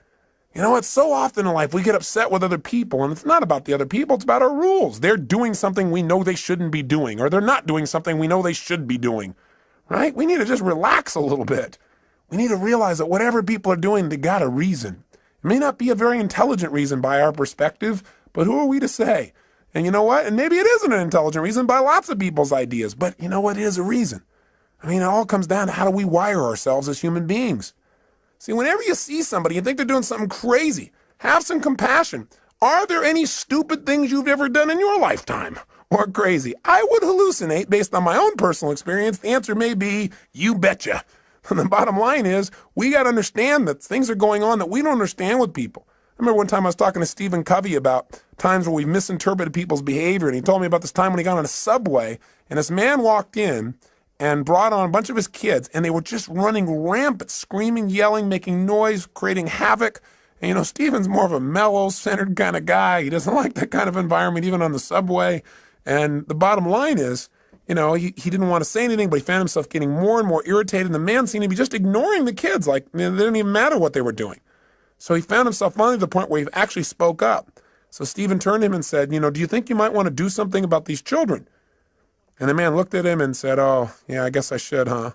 You know, it's so often in life we get upset with other people, and it's not about the other people, it's about our rules. They're doing something we know they shouldn't be doing, or they're not doing something we know they should be doing, right? We need to just relax a little bit. We need to realize that whatever people are doing, they got a reason. It may not be a very intelligent reason by our perspective, but who are we to say? And you know what? And maybe it isn't an intelligent reason by lots of people's ideas, but you know what? It is a reason. I mean, it all comes down to how do we wire ourselves as human beings. See, whenever you see somebody and think they're doing something crazy, have some compassion. Are there any stupid things you've ever done in your lifetime? Or crazy? I would hallucinate based on my own personal experience. The answer may be, you betcha. And the bottom line is, we got to understand that things are going on that we don't understand with people. I remember one time I was talking to Stephen Covey about times where we misinterpreted people's behavior, and he told me about this time when he got on a subway, and this man walked in and brought on a bunch of his kids, and they were just running rampant, screaming, yelling, making noise, creating havoc. And, you know, Stephen's more of a mellow-centered kind of guy. He doesn't like that kind of environment, even on the subway. And the bottom line is, you know, he didn't want to say anything, but he found himself getting more and more irritated. And the man seemed to be just ignoring the kids, like it didn't even matter what they were doing. So he found himself finally to the point where he actually spoke up. So Stephen turned to him and said, you know, do you think you might want to do something about these children? And the man looked at him and said, oh, yeah, I guess I should, huh?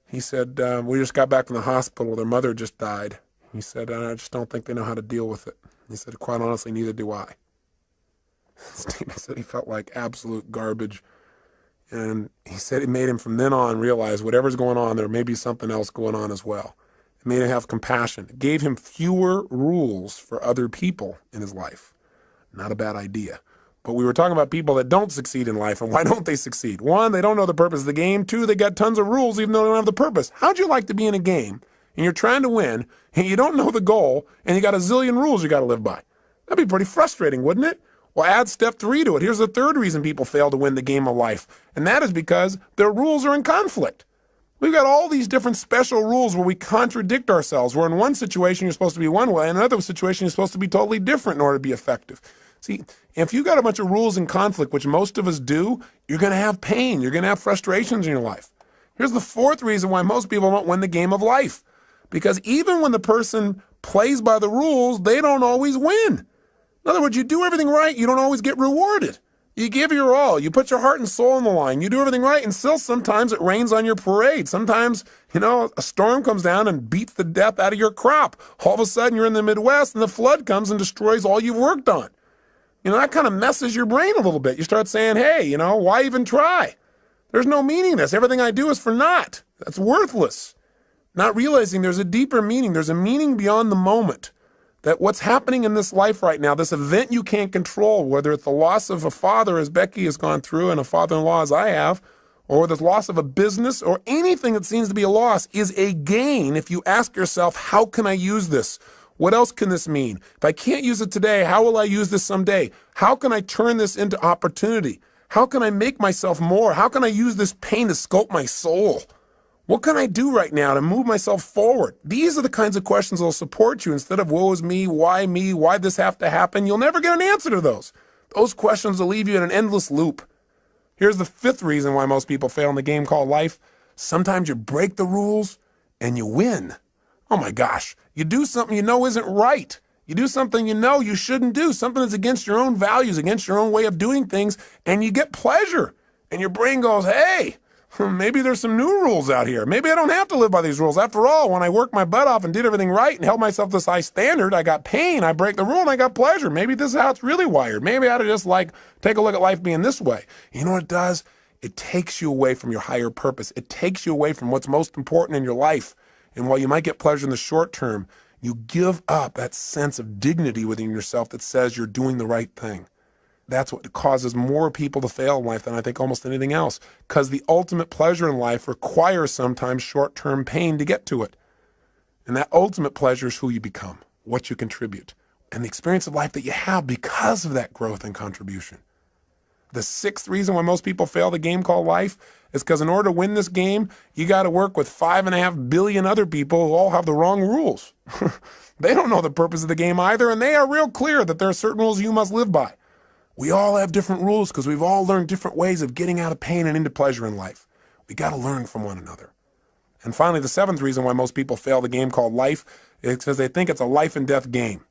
He said, we just got back from the hospital. Their mother just died. He said, I just don't think they know how to deal with it. He said, quite honestly, neither do I. Stephen said he felt like absolute garbage. And he said it made him from then on realize whatever's going on, there may be something else going on as well. It made him have compassion. It gave him fewer rules for other people in his life. Not a bad idea. But we were talking about people that don't succeed in life, and why don't they succeed? One, they don't know the purpose of the game. Two, they got tons of rules even though they don't have the purpose. How'd you like to be in a game, and you're trying to win, and you don't know the goal, and you got a zillion rules you got to live by? That'd be pretty frustrating, wouldn't it? Well, add step 3 to it. Here's the third reason people fail to win the game of life, and that is because their rules are in conflict. We've got all these different special rules where we contradict ourselves, where in one situation you're supposed to be one way, in another situation you're supposed to be totally different in order to be effective. See, if you got a bunch of rules in conflict, which most of us do, you're going to have pain. You're going to have frustrations in your life. Here's the fourth reason why most people don't win the game of life. Because even when the person plays by the rules, they don't always win. In other words, you do everything right, you don't always get rewarded. You give your all. You put your heart and soul on the line. You do everything right, and still sometimes it rains on your parade. Sometimes, you know, a storm comes down and beats the death out of your crop. All of a sudden, you're in the Midwest, and the flood comes and destroys all you've worked on. You know, that kind of messes your brain a little bit. You start saying, hey, you know, why even try? There's no meaning in this. Everything I do is for naught. That's worthless. Not realizing there's a deeper meaning. There's a meaning beyond the moment. That what's happening in this life right now, this event you can't control, whether it's the loss of a father as Becky has gone through and a father-in-law as I have, or the loss of a business, or anything that seems to be a loss, is a gain if you ask yourself, how can I use this? What else can this mean? If I can't use it today, how will I use this someday? How can I turn this into opportunity? How can I make myself more? How can I use this pain to sculpt my soul? What can I do right now to move myself forward? These are the kinds of questions that will support you instead of woe is me, why this have to happen? You'll never get an answer to those. Those questions will leave you in an endless loop. Here's the fifth reason why most people fail in the game called life. Sometimes you break the rules and you win. Oh my gosh, you do something you know isn't right. You do something you know you shouldn't do, something that's against your own values, against your own way of doing things, and you get pleasure. And your brain goes, hey, maybe there's some new rules out here. Maybe I don't have to live by these rules. After all, when I worked my butt off and did everything right and held myself to this high standard, I got pain, I break the rule, and I got pleasure. Maybe this is how it's really wired. Maybe I ought to just take a look at life being this way. You know what it does? It takes you away from your higher purpose. It takes you away from what's most important in your life. And while you might get pleasure in the short term, you give up that sense of dignity within yourself that says you're doing the right thing. That's what causes more people to fail in life than I think almost anything else. Because the ultimate pleasure in life requires sometimes short-term pain to get to it. And that ultimate pleasure is who you become, what you contribute, and the experience of life that you have because of that growth and contribution. The sixth reason why most people fail the game called life is because in order to win this game, you got to work with 5.5 billion other people who all have the wrong rules. They don't know the purpose of the game either, and they are real clear that there are certain rules you must live by. We all have different rules because we've all learned different ways of getting out of pain and into pleasure in life. We got to learn from one another. And finally, the seventh reason why most people fail the game called life It's because they think it's a life and death game.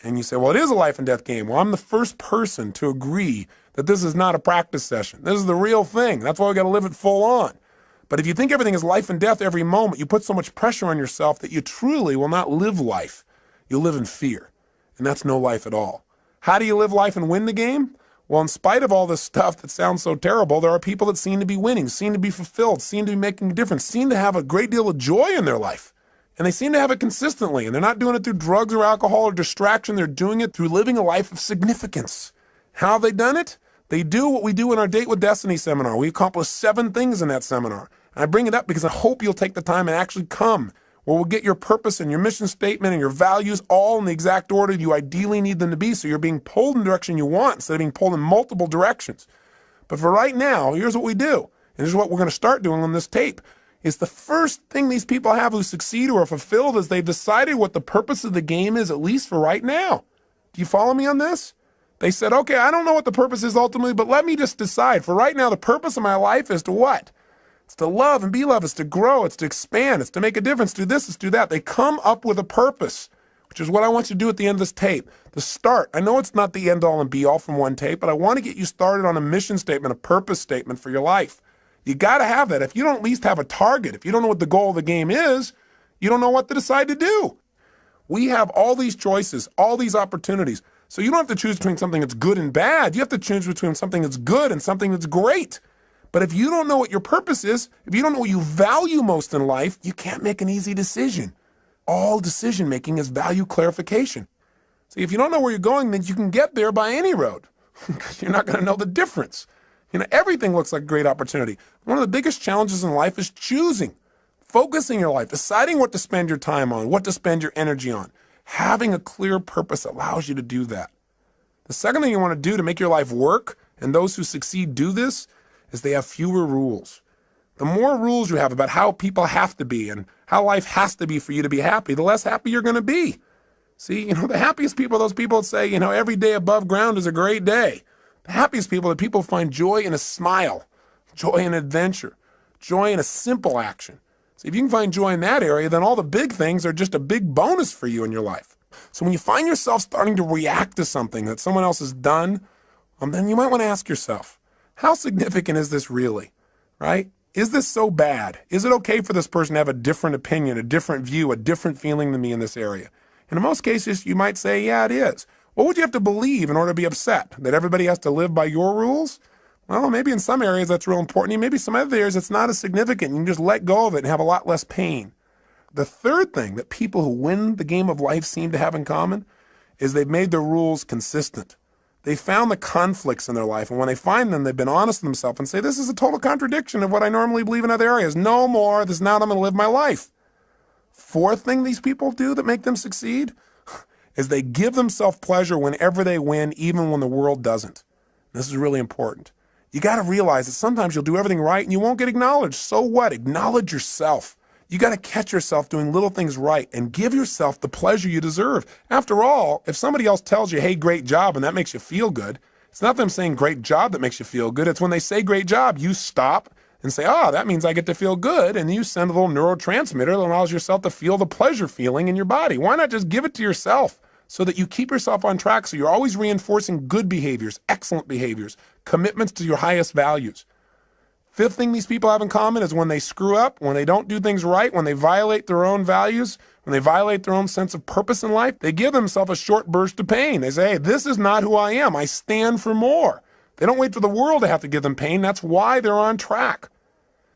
And you say, well, it is a life and death game. Well, I'm the first person to agree that this is not a practice session. This is the real thing. That's why we got to live it full on. But if you think everything is life and death every moment, you put so much pressure on yourself that you truly will not live life. You'll live in fear. And that's no life at all. How do you live life and win the game? Well, in spite of all this stuff that sounds so terrible, there are people that seem to be winning, seem to be fulfilled, seem to be making a difference, seem to have a great deal of joy in their life. And they seem to have it consistently. And they're not doing it through drugs or alcohol or distraction. They're doing it through living a life of significance. How have they done it? They do what we do in our Date with Destiny seminar. We accomplished 7 things in that seminar. And I bring it up because I hope you'll take the time and actually come, where we'll get your purpose and your mission statement and your values all in the exact order you ideally need them to be, so you're being pulled in the direction you want instead of being pulled in multiple directions. But for right now, here's what we do. And this is what we're going to start doing on this tape. Is the first thing these people have who succeed or are fulfilled is they've decided what the purpose of the game is, at least for right now. Do you follow me on this? They said, okay, I don't know what the purpose is ultimately, but let me just decide. For right now, the purpose of my life is to what? It's to love and be loved. It's to grow. It's to expand. It's to make a difference. Do this. It's do that. They come up with a purpose, which is what I want you to do at the end of this tape. The start. I know it's not the end all and be all from one tape, but I want to get you started on a mission statement, a purpose statement for your life. You got to have that. If you don't at least have a target, if you don't know what the goal of the game is, you don't know what to decide to do. We have all these choices, all these opportunities. So you don't have to choose between something that's good and bad. You have to choose between something that's good and something that's great. But if you don't know what your purpose is, if you don't know what you value most in life, you can't make an easy decision. All decision making is value clarification. See, if you don't know where you're going, then you can get there by any road because you're not going to know the difference. You know, everything looks like a great opportunity. One of the biggest challenges in life is choosing, focusing your life, deciding what to spend your time on, what to spend your energy on. Having a clear purpose allows you to do that. The second thing you want to do to make your life work, and those who succeed do this, is they have fewer rules. The more rules you have about how people have to be and how life has to be for you to be happy, the less happy you're going to be. See, the happiest people are those people that say, every day above ground is a great day. The happiest people are people who find joy in a smile, joy in adventure, joy in a simple action. See, if you can find joy in that area, then all the big things are just a big bonus for you in your life. So when you find yourself starting to react to something that someone else has done, then you might want to ask yourself, how significant is this really, right? Is this so bad? Is it okay for this person to have a different opinion, a different view, a different feeling than me in this area? And in most cases, you might say, yeah, it is. What would you have to believe in order to be upset? That everybody has to live by your rules? Well, maybe in some areas that's real important. Maybe some other areas it's not as significant. You can just let go of it and have a lot less pain. The third thing that people who win the game of life seem to have in common is they've made their rules consistent. They found the conflicts in their life, and when they find them, they've been honest with themselves and say, this is a total contradiction of what I normally believe in other areas. No more. This is not how I'm going to live my life. Fourth thing these people do that make them succeed is they give themselves pleasure whenever they win, even when the world doesn't. This is really important. You got to realize that sometimes you'll do everything right and you won't get acknowledged. So what? Acknowledge yourself. You got to catch yourself doing little things right and give yourself the pleasure you deserve. After all, if somebody else tells you, hey, great job, and that makes you feel good, it's not them saying great job that makes you feel good. It's when they say great job, you stop and say, that means I get to feel good. And you send a little neurotransmitter that allows yourself to feel the pleasure feeling in your body. Why not just give it to yourself so that you keep yourself on track, so you're always reinforcing good behaviors, excellent behaviors, commitments to your highest values. Fifth thing these people have in common is when they screw up, when they don't do things right, when they violate their own values, when they violate their own sense of purpose in life, they give themselves a short burst of pain. They say, hey, this is not who I am. I stand for more. They don't wait for the world to have to give them pain. That's why they're on track.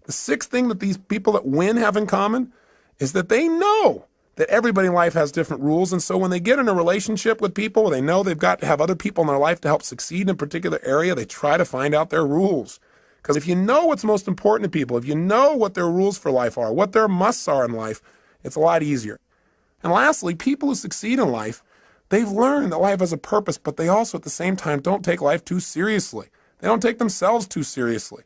The sixth thing that these people that win have in common is that they know that everybody in life has different rules. And so when they get in a relationship with people where they know they've got to have other people in their life to help succeed in a particular area, they try to find out their rules. Because if you know what's most important to people, if you know what their rules for life are, what their musts are in life, it's a lot easier. And lastly, people who succeed in life, they've learned that life has a purpose, but they also at the same time don't take life too seriously. They don't take themselves too seriously.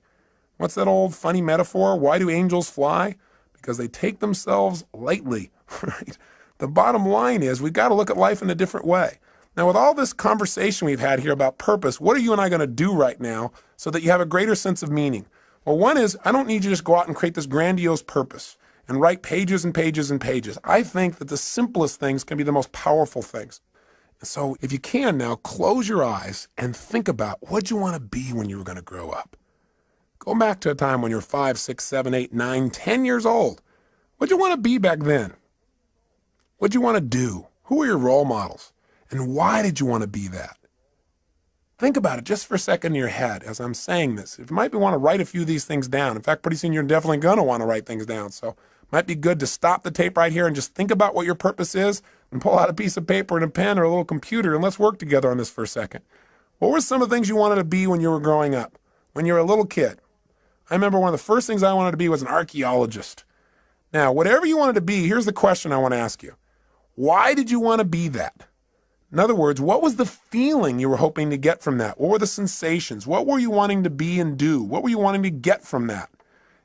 What's that old funny metaphor? Why do angels fly? Because they take themselves lightly, right? The bottom line is we've got to look at life in a different way. Now, with all this conversation we've had here about purpose, what are you and I going to do right now so that you have a greater sense of meaning? Well, one is I don't need you to just go out and create this grandiose purpose and write pages and pages and pages. I think that the simplest things can be the most powerful things. And so if you can now, close your eyes and think about what you want to be when you were going to grow up. Go back to a time when you're 5, 6, 7, 8, 9, 10 years old. What'd you want to be back then? What'd you want to do? Who were your role models? And why did you want to be that? Think about it just for a second in your head as I'm saying this. You might want to write a few of these things down. In fact, pretty soon you're definitely going to want to write things down. So it might be good to stop the tape right here and just think about what your purpose is and pull out a piece of paper and a pen or a little computer and let's work together on this for a second. What were some of the things you wanted to be when you were growing up, when you were a little kid? I remember one of the first things I wanted to be was an archaeologist. Now, whatever you wanted to be, here's the question I want to ask you. Why did you want to be that? In other words, what was the feeling you were hoping to get from that? What were the sensations? What were you wanting to be and do? What were you wanting to get from that?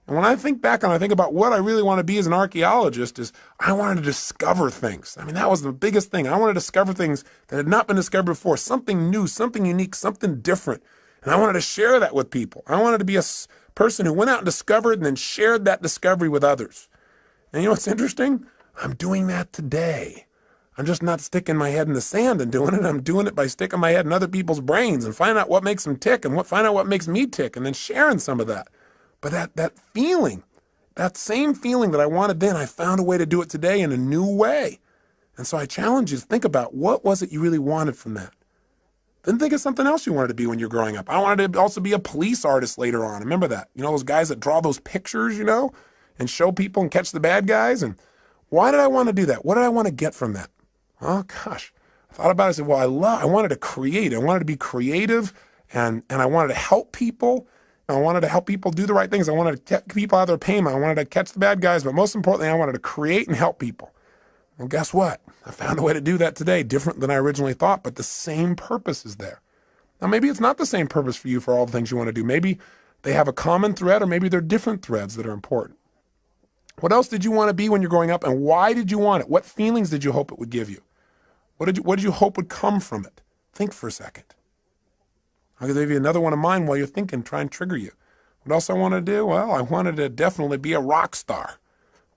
And when I think back and I think about what I really want to be as an archaeologist is I wanted to discover things. I mean, that was the biggest thing. I wanted to discover things that had not been discovered before, something new, something unique, something different. And I wanted to share that with people. I wanted to be a person who went out and discovered and then shared that discovery with others. And you know what's interesting? I'm doing that today. I'm just not sticking my head in the sand and doing it. I'm doing it by sticking my head in other people's brains and finding out what makes them tick and find out what makes me tick and then sharing some of that. But that feeling, that same feeling that I wanted then, I found a way to do it today in a new way. And so I challenge you to think about what was it you really wanted from that. Then think of something else you wanted to be when you're growing up. I wanted to also be a police artist later on. Remember that? You know, those guys that draw those pictures, and show people and catch the bad guys. And why did I want to do that? What did I want to get from that? Oh, gosh. I thought about it. I said, well, I wanted to create. I wanted to be creative, and I wanted to help people. I wanted to help people do the right things. I wanted to get people out of their pain. I wanted to catch the bad guys. But most importantly, I wanted to create and help people. Well, guess what? I found a way to do that today, different than I originally thought, but the same purpose is there. Now, maybe it's not the same purpose for you for all the things you want to do. Maybe they have a common thread, or maybe they're different threads that are important. What else did you want to be when you're growing up, and why did you want it? What feelings did you hope it would give you? What did you hope would come from it? Think for a second. I'll give you another one of mine while you're thinking, try and trigger you. What else I wanted to do? Well, I wanted to definitely be a rock star.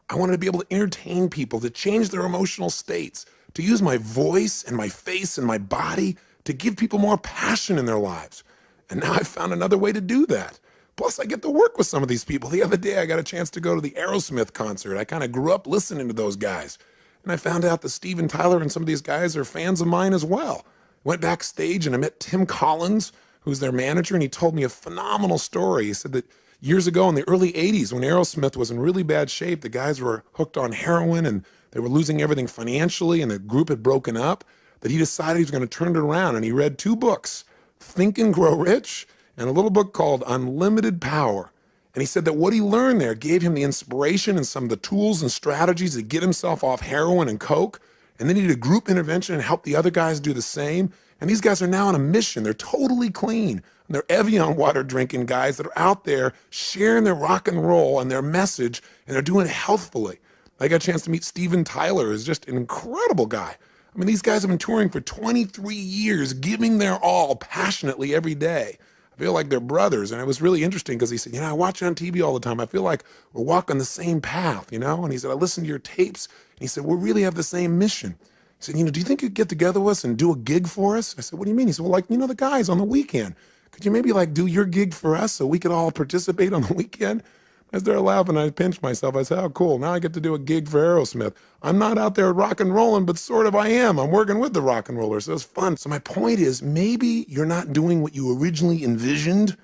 I wanted to be able to entertain people, to change their emotional states, to use my voice and my face and my body to give people more passion in their lives. And now I found another way to do that. Plus, I get to work with some of these people. The other day, I got a chance to go to the Aerosmith concert. I kind of grew up listening to those guys. And I found out that Steven Tyler and some of these guys are fans of mine as well. Went backstage and I met Tim Collins, who's their manager, and he told me a phenomenal story. He said that years ago in the early 80s, when Aerosmith was in really bad shape, the guys were hooked on heroin and they were losing everything financially and the group had broken up, that he decided he was going to turn it around. And he read 2 books, Think and Grow Rich, and a little book called Unlimited Power. And he said that what he learned there gave him the inspiration and some of the tools and strategies to get himself off heroin and coke. And then he did a group intervention and helped the other guys do the same. And these guys are now on a mission. They're totally clean. And they're Evian water drinking guys that are out there sharing their rock and roll and their message, and they're doing it healthfully. I got a chance to meet Steven Tyler, who's just an incredible guy. I mean, these guys have been touring for 23 years, giving their all passionately every day. I feel like they're brothers. And it was really interesting because he said, I watch it on TV all the time. I feel like we're walking the same path, And he said, I listen to your tapes. And he said, we really have the same mission. He said, do you think you'd get together with us and do a gig for us? I said, what do you mean? He said, well, the guys on the weekend. Could you maybe do your gig for us so we could all participate on the weekend? I started laughing. I pinched myself. I said, oh, cool. Now I get to do a gig for Aerosmith. I'm not out there rock and rolling, but sort of I am. I'm working with the rock and rollers. So it's fun. So my point is, maybe you're not doing what you originally envisioned,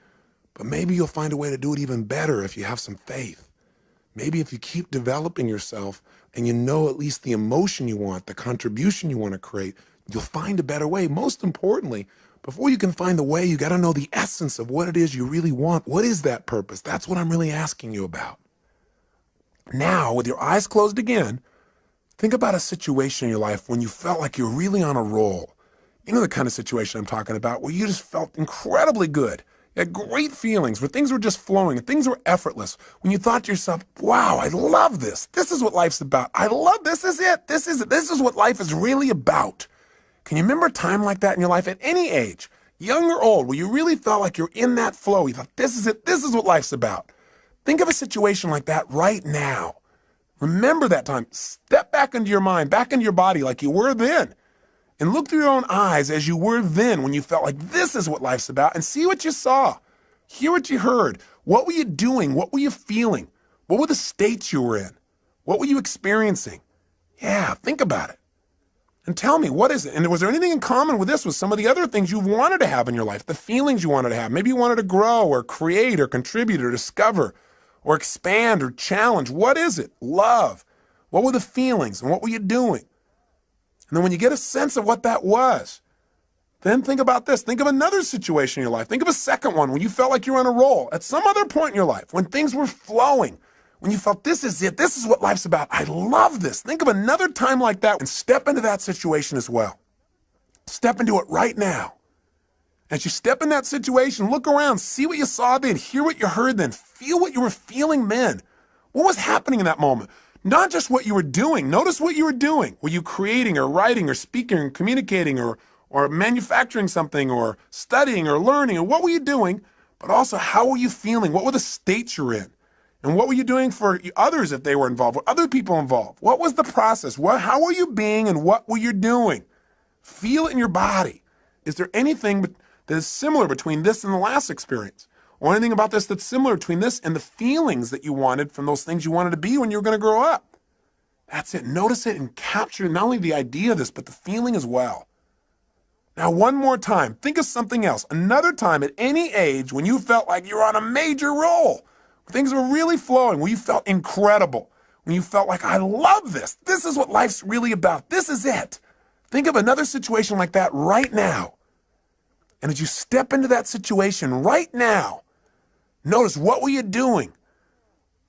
but maybe you'll find a way to do it even better if you have some faith. Maybe if you keep developing yourself and at least the emotion you want, the contribution you want to create, you'll find a better way. Most importantly, before you can find the way, you got to know the essence of what it is you really want. What is that purpose? That's what I'm really asking you about. Now, with your eyes closed again, think about a situation in your life when you felt like you're really on a roll. You know the kind of situation I'm talking about, where you just felt incredibly good. You had great feelings, where things were just flowing and things were effortless. When you thought to yourself, wow, I love this. This is what life's about. I love this. Is it. This is it. This is what life is really about. Can you remember a time like that in your life at any age, young or old, where you really felt like you're in that flow? You thought, this is it. This is what life's about. Think of a situation like that right now. Remember that time. Step back into your mind, back into your body like you were then. And look through your own eyes as you were then when you felt like this is what life's about, and see what you saw. Hear what you heard. What were you doing? What were you feeling? What were the states you were in? What were you experiencing? Yeah, think about it. And tell me, what is it? And was there anything in common with this with some of the other things you wanted to have in your life, the feelings you wanted to have? Maybe you wanted to grow or create or contribute or discover or expand or challenge. What is it? Love. What were the feelings and what were you doing? And then when you get a sense of what that was, then think about this. Think of another situation in your life. Think of a second one when you felt like you were on a roll at some other point in your life, when things were flowing, when you felt this is it, this is what life's about. I love this. Think of another time like that and step into that situation as well. Step into it right now. As you step in that situation, look around, see what you saw then, hear what you heard then, feel what you were feeling then. What was happening in that moment? Not just what you were doing. Notice what you were doing. Were you creating or writing or speaking or communicating or manufacturing something or studying or learning? Or what were you doing? But also, how were you feeling? What were the states you're in? And what were you doing for others if they were involved? Were other people involved? What was the process? How were you being and what were you doing? Feel it in your body. Is there anything that is similar between this and the last experience? Or anything about this that's similar between this and the feelings that you wanted from those things you wanted to be when you were going to grow up? That's it. Notice it and capture not only the idea of this, but the feeling as well. Now, one more time, think of something else. Another time at any age when you felt like you were on a major roll, things were really flowing, when you felt incredible, when you felt like, I love this. This is what life's really about. This is it. Think of another situation like that right now. And as you step into that situation right now, notice, what were you doing?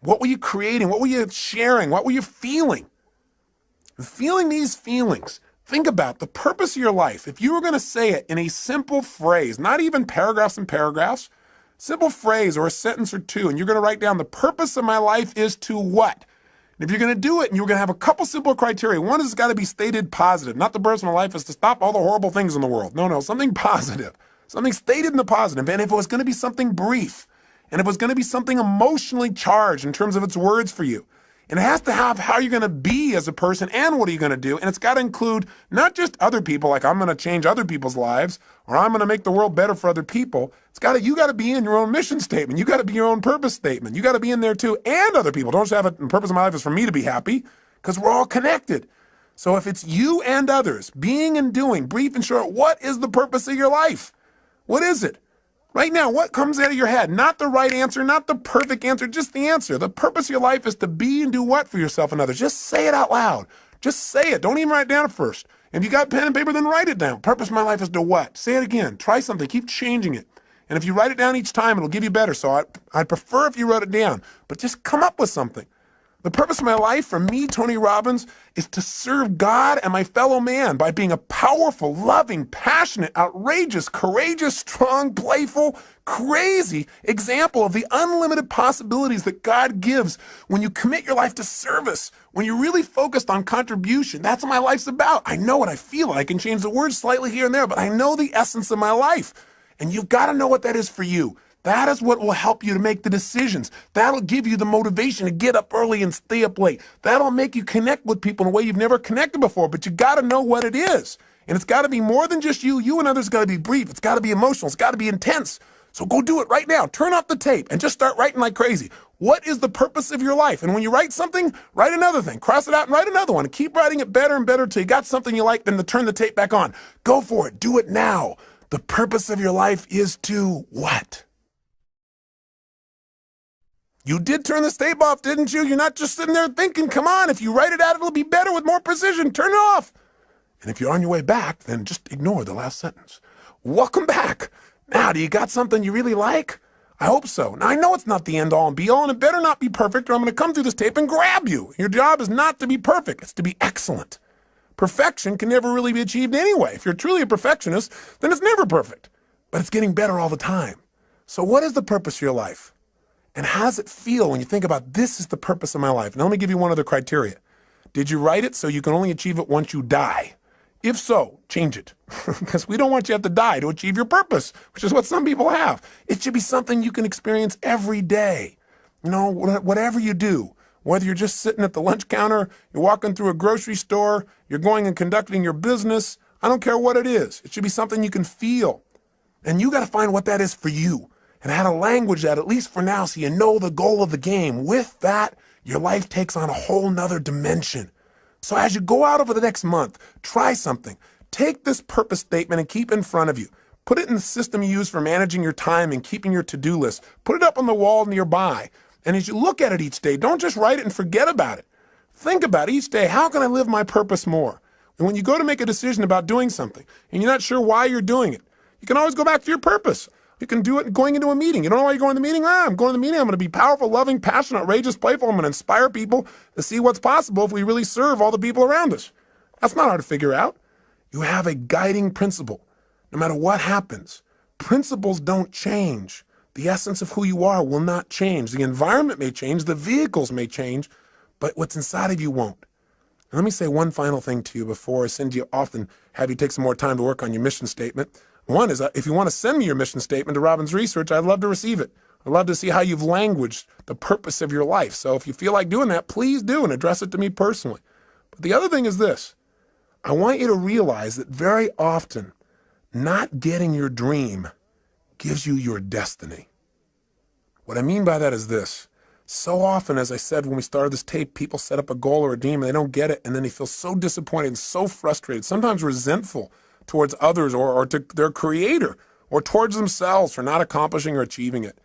What were you creating? What were you sharing? What were you feeling? Feeling these feelings. Think about the purpose of your life. If you were going to say it in a simple phrase, not even paragraphs and paragraphs, simple phrase or a sentence or two, and you're going to write down the purpose of my life is to what? And if you're going to do it and you're going to have a couple simple criteria, one is got to be stated positive. Not the purpose of my life is to stop all the horrible things in the world. No, something positive. Something stated in the positive. And if it was going to be something brief, and if it was going to be something emotionally charged in terms of its words for you, and it has to have how you're going to be as a person and what are you going to do. And it's got to include not just other people, like I'm going to change other people's lives or I'm going to make the world better for other people. You got to be in your own mission statement. You got to be your own purpose statement. You got to be in there too, and other people. Don't just have it, the purpose of my life is for me to be happy, because we're all connected. So if it's you and others, being and doing, brief and short, what is the purpose of your life? What is it? Right now, what comes out of your head? Not the right answer, not the perfect answer, just the answer. The purpose of your life is to be and do what for yourself and others? Just say it out loud. Just say it. Don't even write it down at first. If you got pen and paper, then write it down. Purpose of my life is to what? Say it again. Try something. Keep changing it. And if you write it down each time, it'll give you better. So I'd prefer if you wrote it down. But just come up with something. The purpose of my life, for me, Tony Robbins, is to serve God and my fellow man by being a powerful, loving, passionate, outrageous, courageous, strong, playful, crazy example of the unlimited possibilities that God gives when you commit your life to service, when you're really focused on contribution. That's what my life's about. I know what I feel. I can change the words slightly here and there, but I know the essence of my life. And you've got to know what that is for you. That is what will help you to make the decisions. That'll give you the motivation to get up early and stay up late. That'll make you connect with people in a way you've never connected before, but you got to know what it is. And it's got to be more than just you. You and others got to be brief. It's got to be emotional. It's got to be intense. So go do it right now. Turn off the tape and just start writing like crazy. What is the purpose of your life? And when you write something, write another thing. Cross it out and write another one. And keep writing it better and better until you got something you like, then to turn the tape back on. Go for it. Do it now. The purpose of your life is to what? You did turn the tape off, didn't you? You're not just sitting there thinking, come on, if you write it out, it'll be better with more precision. Turn it off. And if you're on your way back, then just ignore the last sentence. Welcome back. Now, do you got something you really like? I hope so. Now, I know it's not the end all and be all, and it better not be perfect, or I'm going to come through this tape and grab you. Your job is not to be perfect. It's to be excellent. Perfection can never really be achieved anyway. If you're truly a perfectionist, then it's never perfect. But it's getting better all the time. So what is the purpose of your life? And how does it feel when you think about this is the purpose of my life? And let me give you one other criteria. Did you write it so you can only achieve it once you die? If so, change it. Because we don't want you to have to die to achieve your purpose, which is what some people have. It should be something you can experience every day. You know, whatever you do, Whether you're just sitting at the lunch counter, you're walking through a grocery store, you're going and conducting your business, I don't care what it is. It should be something you can feel. And you got to find what that is for you and how to language that, at least for now, so you know the goal of the game. With that, your life takes on a whole nother dimension. So as you go out over the next month, try something. Take this purpose statement and keep it in front of you. Put it in the system you use for managing your time and keeping your to-do list. Put it up on the wall nearby. And as you look at it each day, don't just write it and forget about it. Think about each day, how can I live my purpose more? And when you go to make a decision about doing something and you're not sure why you're doing it, you can always go back to your purpose. You can do it going into a meeting. You don't know why you're going to the meeting? I'm going to the meeting. I'm going to be powerful, loving, passionate, outrageous, playful. I'm going to inspire people to see what's possible if we really serve all the people around us. That's not hard to figure out. You have a guiding principle. No matter what happens, principles don't change. The essence of who you are will not change. The environment may change, the vehicles may change, but what's inside of you won't. And let me say one final thing to you before I send you off and have you take some more time to work on your mission statement. One is, if you want to send me your mission statement to Robbins Research, I'd love to receive it. I'd love to see how you've languaged the purpose of your life. So if you feel like doing that, please do and address it to me personally. But the other thing is this. I want you to realize that very often, not getting your dream gives you your destiny. What I mean by that is this. So often, as I said when we started this tape, people set up a goal or a dream and they don't get it, and then they feel so disappointed and so frustrated, sometimes resentful towards others or to their creator or towards themselves for not accomplishing or achieving it.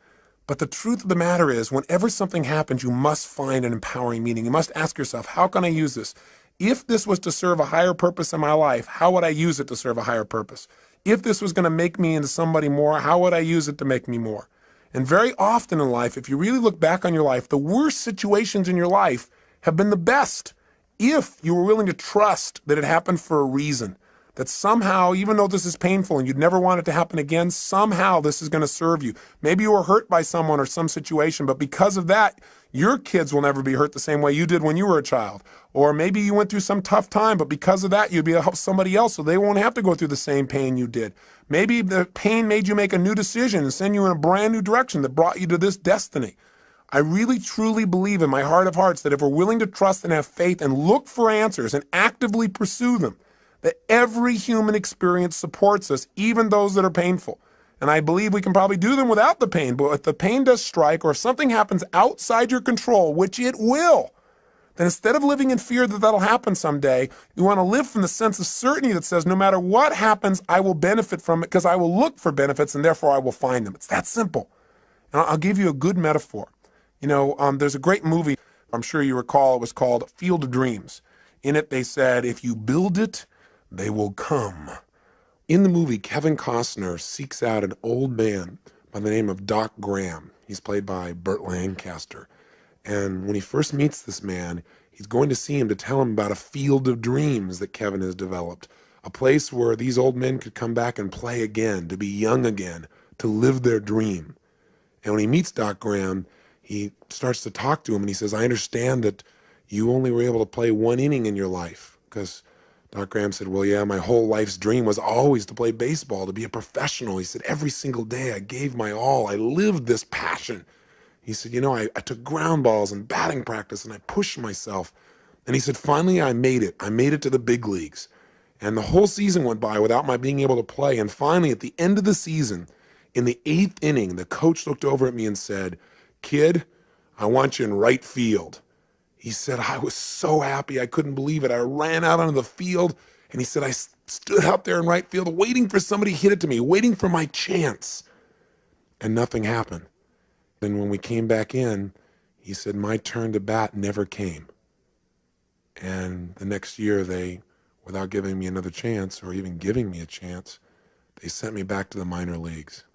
But the truth of the matter is, whenever something happens, you must find an empowering meaning. You must ask yourself, how can I use this? If this was to serve a higher purpose in my life, how would I use it to serve a higher purpose? If this was going to make me into somebody more, how would I use it to make me more? And very often in life, if you really look back on your life, the worst situations in your life have been the best if you were willing to trust that it happened for a reason. That somehow, even though this is painful and you'd never want it to happen again, somehow this is going to serve you. Maybe you were hurt by someone or some situation, but because of that, your kids will never be hurt the same way you did when you were a child. Or maybe you went through some tough time, but because of that, you'd be able to help somebody else so they won't have to go through the same pain you did. Maybe the pain made you make a new decision and send you in a brand new direction that brought you to this destiny. I really, truly believe in my heart of hearts that if we're willing to trust and have faith and look for answers and actively pursue them, that every human experience supports us, even those that are painful. And I believe we can probably do them without the pain, but if the pain does strike or if something happens outside your control, which it will, then instead of living in fear that that'll happen someday, you want to live from the sense of certainty that says, no matter what happens, I will benefit from it because I will look for benefits and therefore I will find them. It's that simple. And I'll give you a good metaphor. There's a great movie, I'm sure you recall, it was called Field of Dreams. In it, they said, if you build it, they will come. In the movie, Kevin Costner seeks out an old man by the name of Doc Graham. He's played by Burt Lancaster. And when he first meets this man, he's going to see him to tell him about a field of dreams that Kevin has developed, a place where these old men could come back and play again, to be young again, to live their dream. And when he meets Doc Graham, he starts to talk to him and he says, I understand that you only were able to play one inning in your life, because Doc Graham said, well, yeah, my whole life's dream was always to play baseball, to be a professional. He said, every single day I gave my all. I lived this passion. He said, I took ground balls and batting practice and I pushed myself. And he said, finally, I made it. I made it to the big leagues. And the whole season went by without my being able to play. And finally, at the end of the season, in the 8th inning, the coach looked over at me and said, kid, I want you in right field. He said, I was so happy. I couldn't believe it. I ran out onto the field, and he said, I stood out there in right field waiting for somebody to hit it to me, waiting for my chance. And nothing happened. And when we came back in, he said, my turn to bat never came. And the next year, they, without giving me another chance or even giving me a chance, they sent me back to the minor leagues.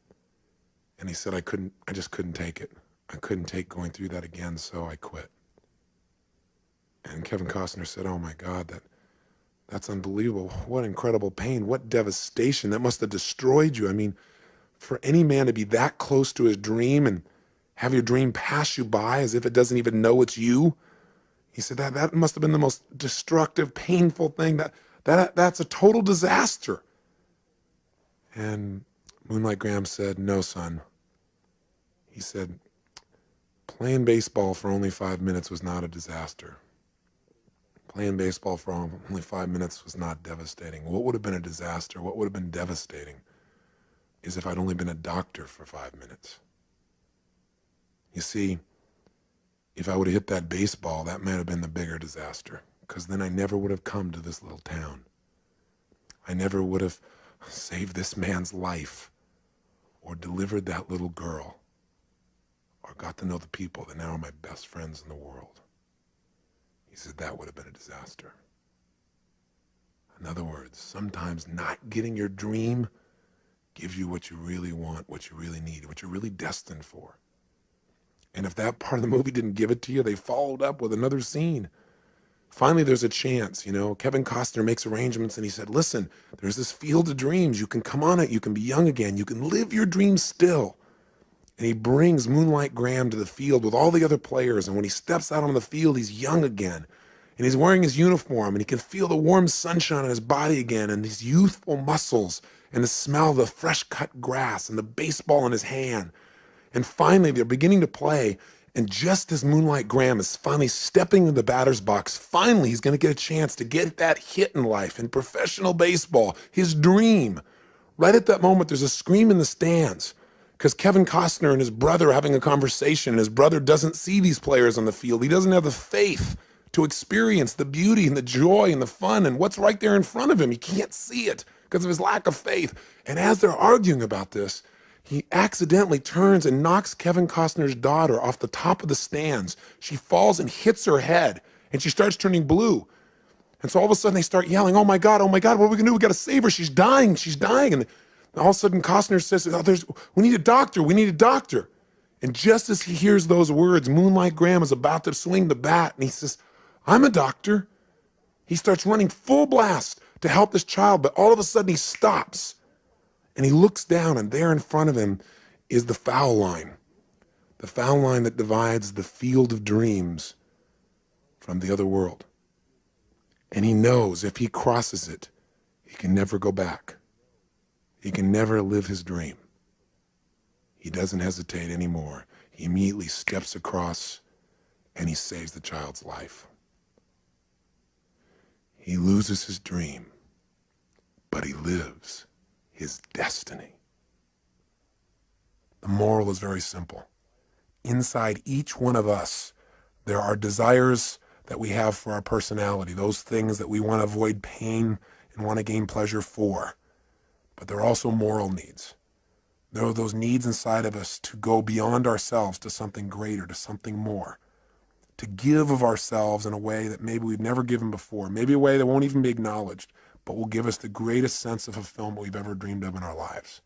And he said, I just couldn't take it. I couldn't take going through that again, so I quit. And Kevin Costner said, oh my God, that's unbelievable. What incredible pain, what devastation. That must have destroyed you. I mean, for any man to be that close to his dream and have your dream pass you by as if it doesn't even know it's you. He said that must have been the most destructive, painful thing. That's a total disaster. And Moonlight Graham said, no, son. He said, Playing baseball for only 5 minutes was not a disaster. Playing baseball for only 5 minutes was not devastating. What would have been a disaster, what would have been devastating, is if I'd only been a doctor for 5 minutes. You see, if I would have hit that baseball, that might have been the bigger disaster, because then I never would have come to this little town. I never would have saved this man's life, or delivered that little girl, or got to know the people that now are my best friends in the world. He said that would have been a disaster. In other words, sometimes not getting your dream gives you what you really want, what you really need, what you're really destined for. And if that part of the movie didn't give it to you, they followed up with another scene. Finally, there's a chance, Kevin Costner makes arrangements and he said, listen, there's this field of dreams. You can come on it. You can be young again. You can live your dreams still. And he brings Moonlight Graham to the field with all the other players. And when he steps out on the field, he's young again. And he's wearing his uniform and he can feel the warm sunshine on his body again and his youthful muscles and the smell of the fresh cut grass and the baseball in his hand. And finally, they're beginning to play. And just as Moonlight Graham is finally stepping into the batter's box, finally he's going to get a chance to get that hit in life, in professional baseball, his dream. Right at that moment, there's a scream in the stands because Kevin Costner and his brother are having a conversation. And his brother doesn't see these players on the field. He doesn't have the faith to experience the beauty and the joy and the fun and what's right there in front of him. He can't see it because of his lack of faith. And as they're arguing about this, he accidentally turns and knocks Kevin Costner's daughter off the top of the stands. She falls and hits her head, and she starts turning blue. And so all of a sudden they start yelling, oh my God, what are we gonna do? We gotta save her, she's dying. And all of a sudden Costner says, we need a doctor. And just as he hears those words, Moonlight Graham is about to swing the bat, and he says, I'm a doctor. He starts running full blast to help this child, but all of a sudden he stops. And he looks down, and there in front of him is the foul line that divides the field of dreams from the other world. And he knows if he crosses it, he can never go back. He can never live his dream. He doesn't hesitate anymore. He immediately steps across, and he saves the child's life. He loses his dream, but he lives his destiny. The moral is very simple. Inside each one of us, there are desires that we have for our personality, those things that we want to avoid pain and want to gain pleasure for. But there are also moral needs. There are those needs inside of us to go beyond ourselves to something greater, to something more, to give of ourselves in a way that maybe we've never given before, maybe a way that won't even be acknowledged, but will give us the greatest sense of fulfillment we've ever dreamed of in our lives.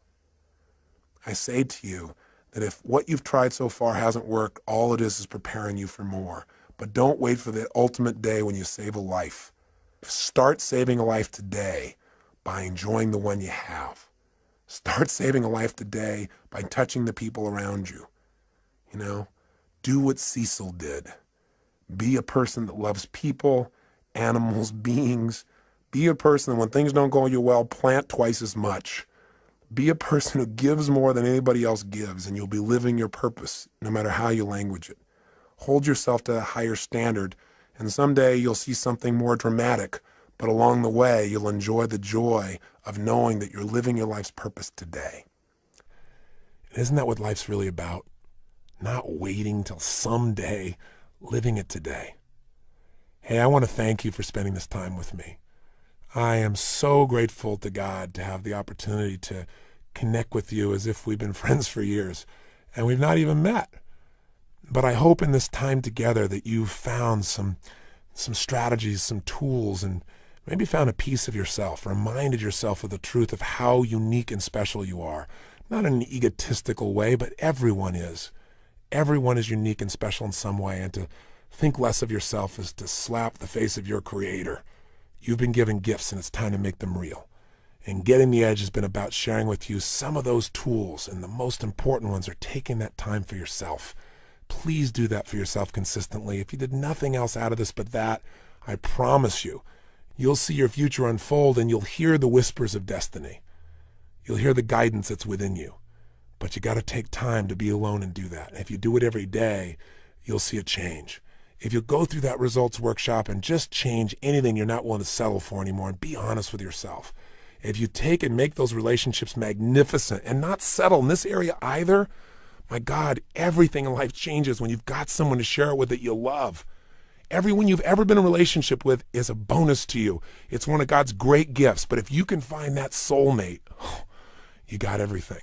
I say to you that if what you've tried so far hasn't worked, all it is preparing you for more. But don't wait for the ultimate day when you save a life. Start saving a life today by enjoying the one you have. Start saving a life today by touching the people around you. Do what Cecil did. Be a person that loves people, animals, beings. Be a person that when things don't go your well, plant twice as much. Be a person who gives more than anybody else gives, and you'll be living your purpose no matter how you language it. Hold yourself to a higher standard, and someday you'll see something more dramatic, but along the way, you'll enjoy the joy of knowing that you're living your life's purpose today. And isn't that what life's really about? Not waiting till someday, living it today. Hey, I want to thank you for spending this time with me. I am so grateful to God to have the opportunity to connect with you as if we've been friends for years, and we've not even met. But I hope in this time together that you've found some strategies, some tools, and maybe found a piece of yourself, reminded yourself of the truth of how unique and special you are. Not in an egotistical way, but everyone is. Everyone is unique and special in some way, and to think less of yourself is to slap the face of your Creator. You've been given gifts, and it's time to make them real. And Getting the Edge has been about sharing with you some of those tools, and the most important ones are taking that time for yourself. Please do that for yourself consistently. If you did nothing else out of this but that, I promise you, you'll see your future unfold, and you'll hear the whispers of destiny. You'll hear the guidance that's within you. But you got to take time to be alone and do that. And if you do it every day, you'll see a change. If you go through that results workshop and just change anything you're not willing to settle for anymore and be honest with yourself. If you take and make those relationships magnificent and not settle in this area either, my God, everything in life changes when you've got someone to share it with that you love. Everyone you've ever been in a relationship with is a bonus to you. It's one of God's great gifts. But if you can find that soulmate, you got everything.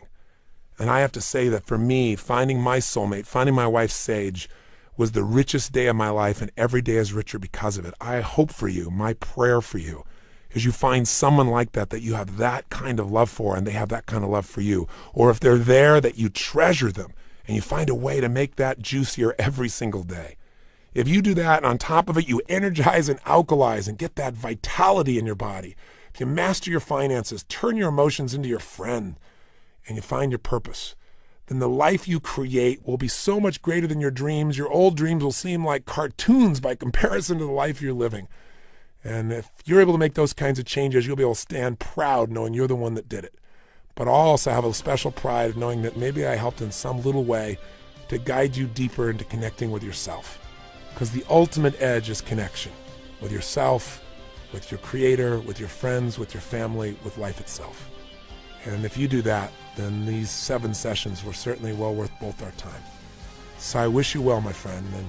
And I have to say that for me, finding my soulmate, finding my wife Sage, was the richest day of my life, and every day is richer because of it. I hope for you, my prayer for you, is you find someone like that you have that kind of love for, and they have that kind of love for you. Or if they're there, that you treasure them, and you find a way to make that juicier every single day. If you do that, and on top of it, you energize and alkalize and get that vitality in your body. If you master your finances, turn your emotions into your friend, and you find your purpose, then the life you create will be so much greater than your dreams. Your old dreams will seem like cartoons by comparison to the life you're living. And if you're able to make those kinds of changes, you'll be able to stand proud knowing you're the one that did it. But I'll also have a special pride of knowing that maybe I helped in some little way to guide you deeper into connecting with yourself. Because the ultimate edge is connection with yourself, with your creator, with your friends, with your family, with life itself. And if you do that, then these 7 sessions were certainly well worth both our time. So I wish you well, my friend, and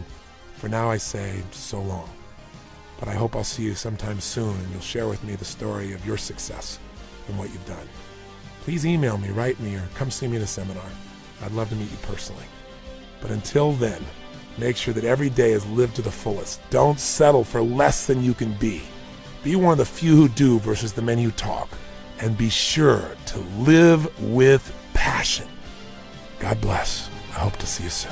for now I say so long. But I hope I'll see you sometime soon, and you'll share with me the story of your success and what you've done. Please email me, write me, or come see me in a seminar. I'd love to meet you personally. But until then, make sure that every day is lived to the fullest. Don't settle for less than you can be. Be one of the few who do versus the many who talk. And be sure to live with passion. God bless. I hope to see you soon.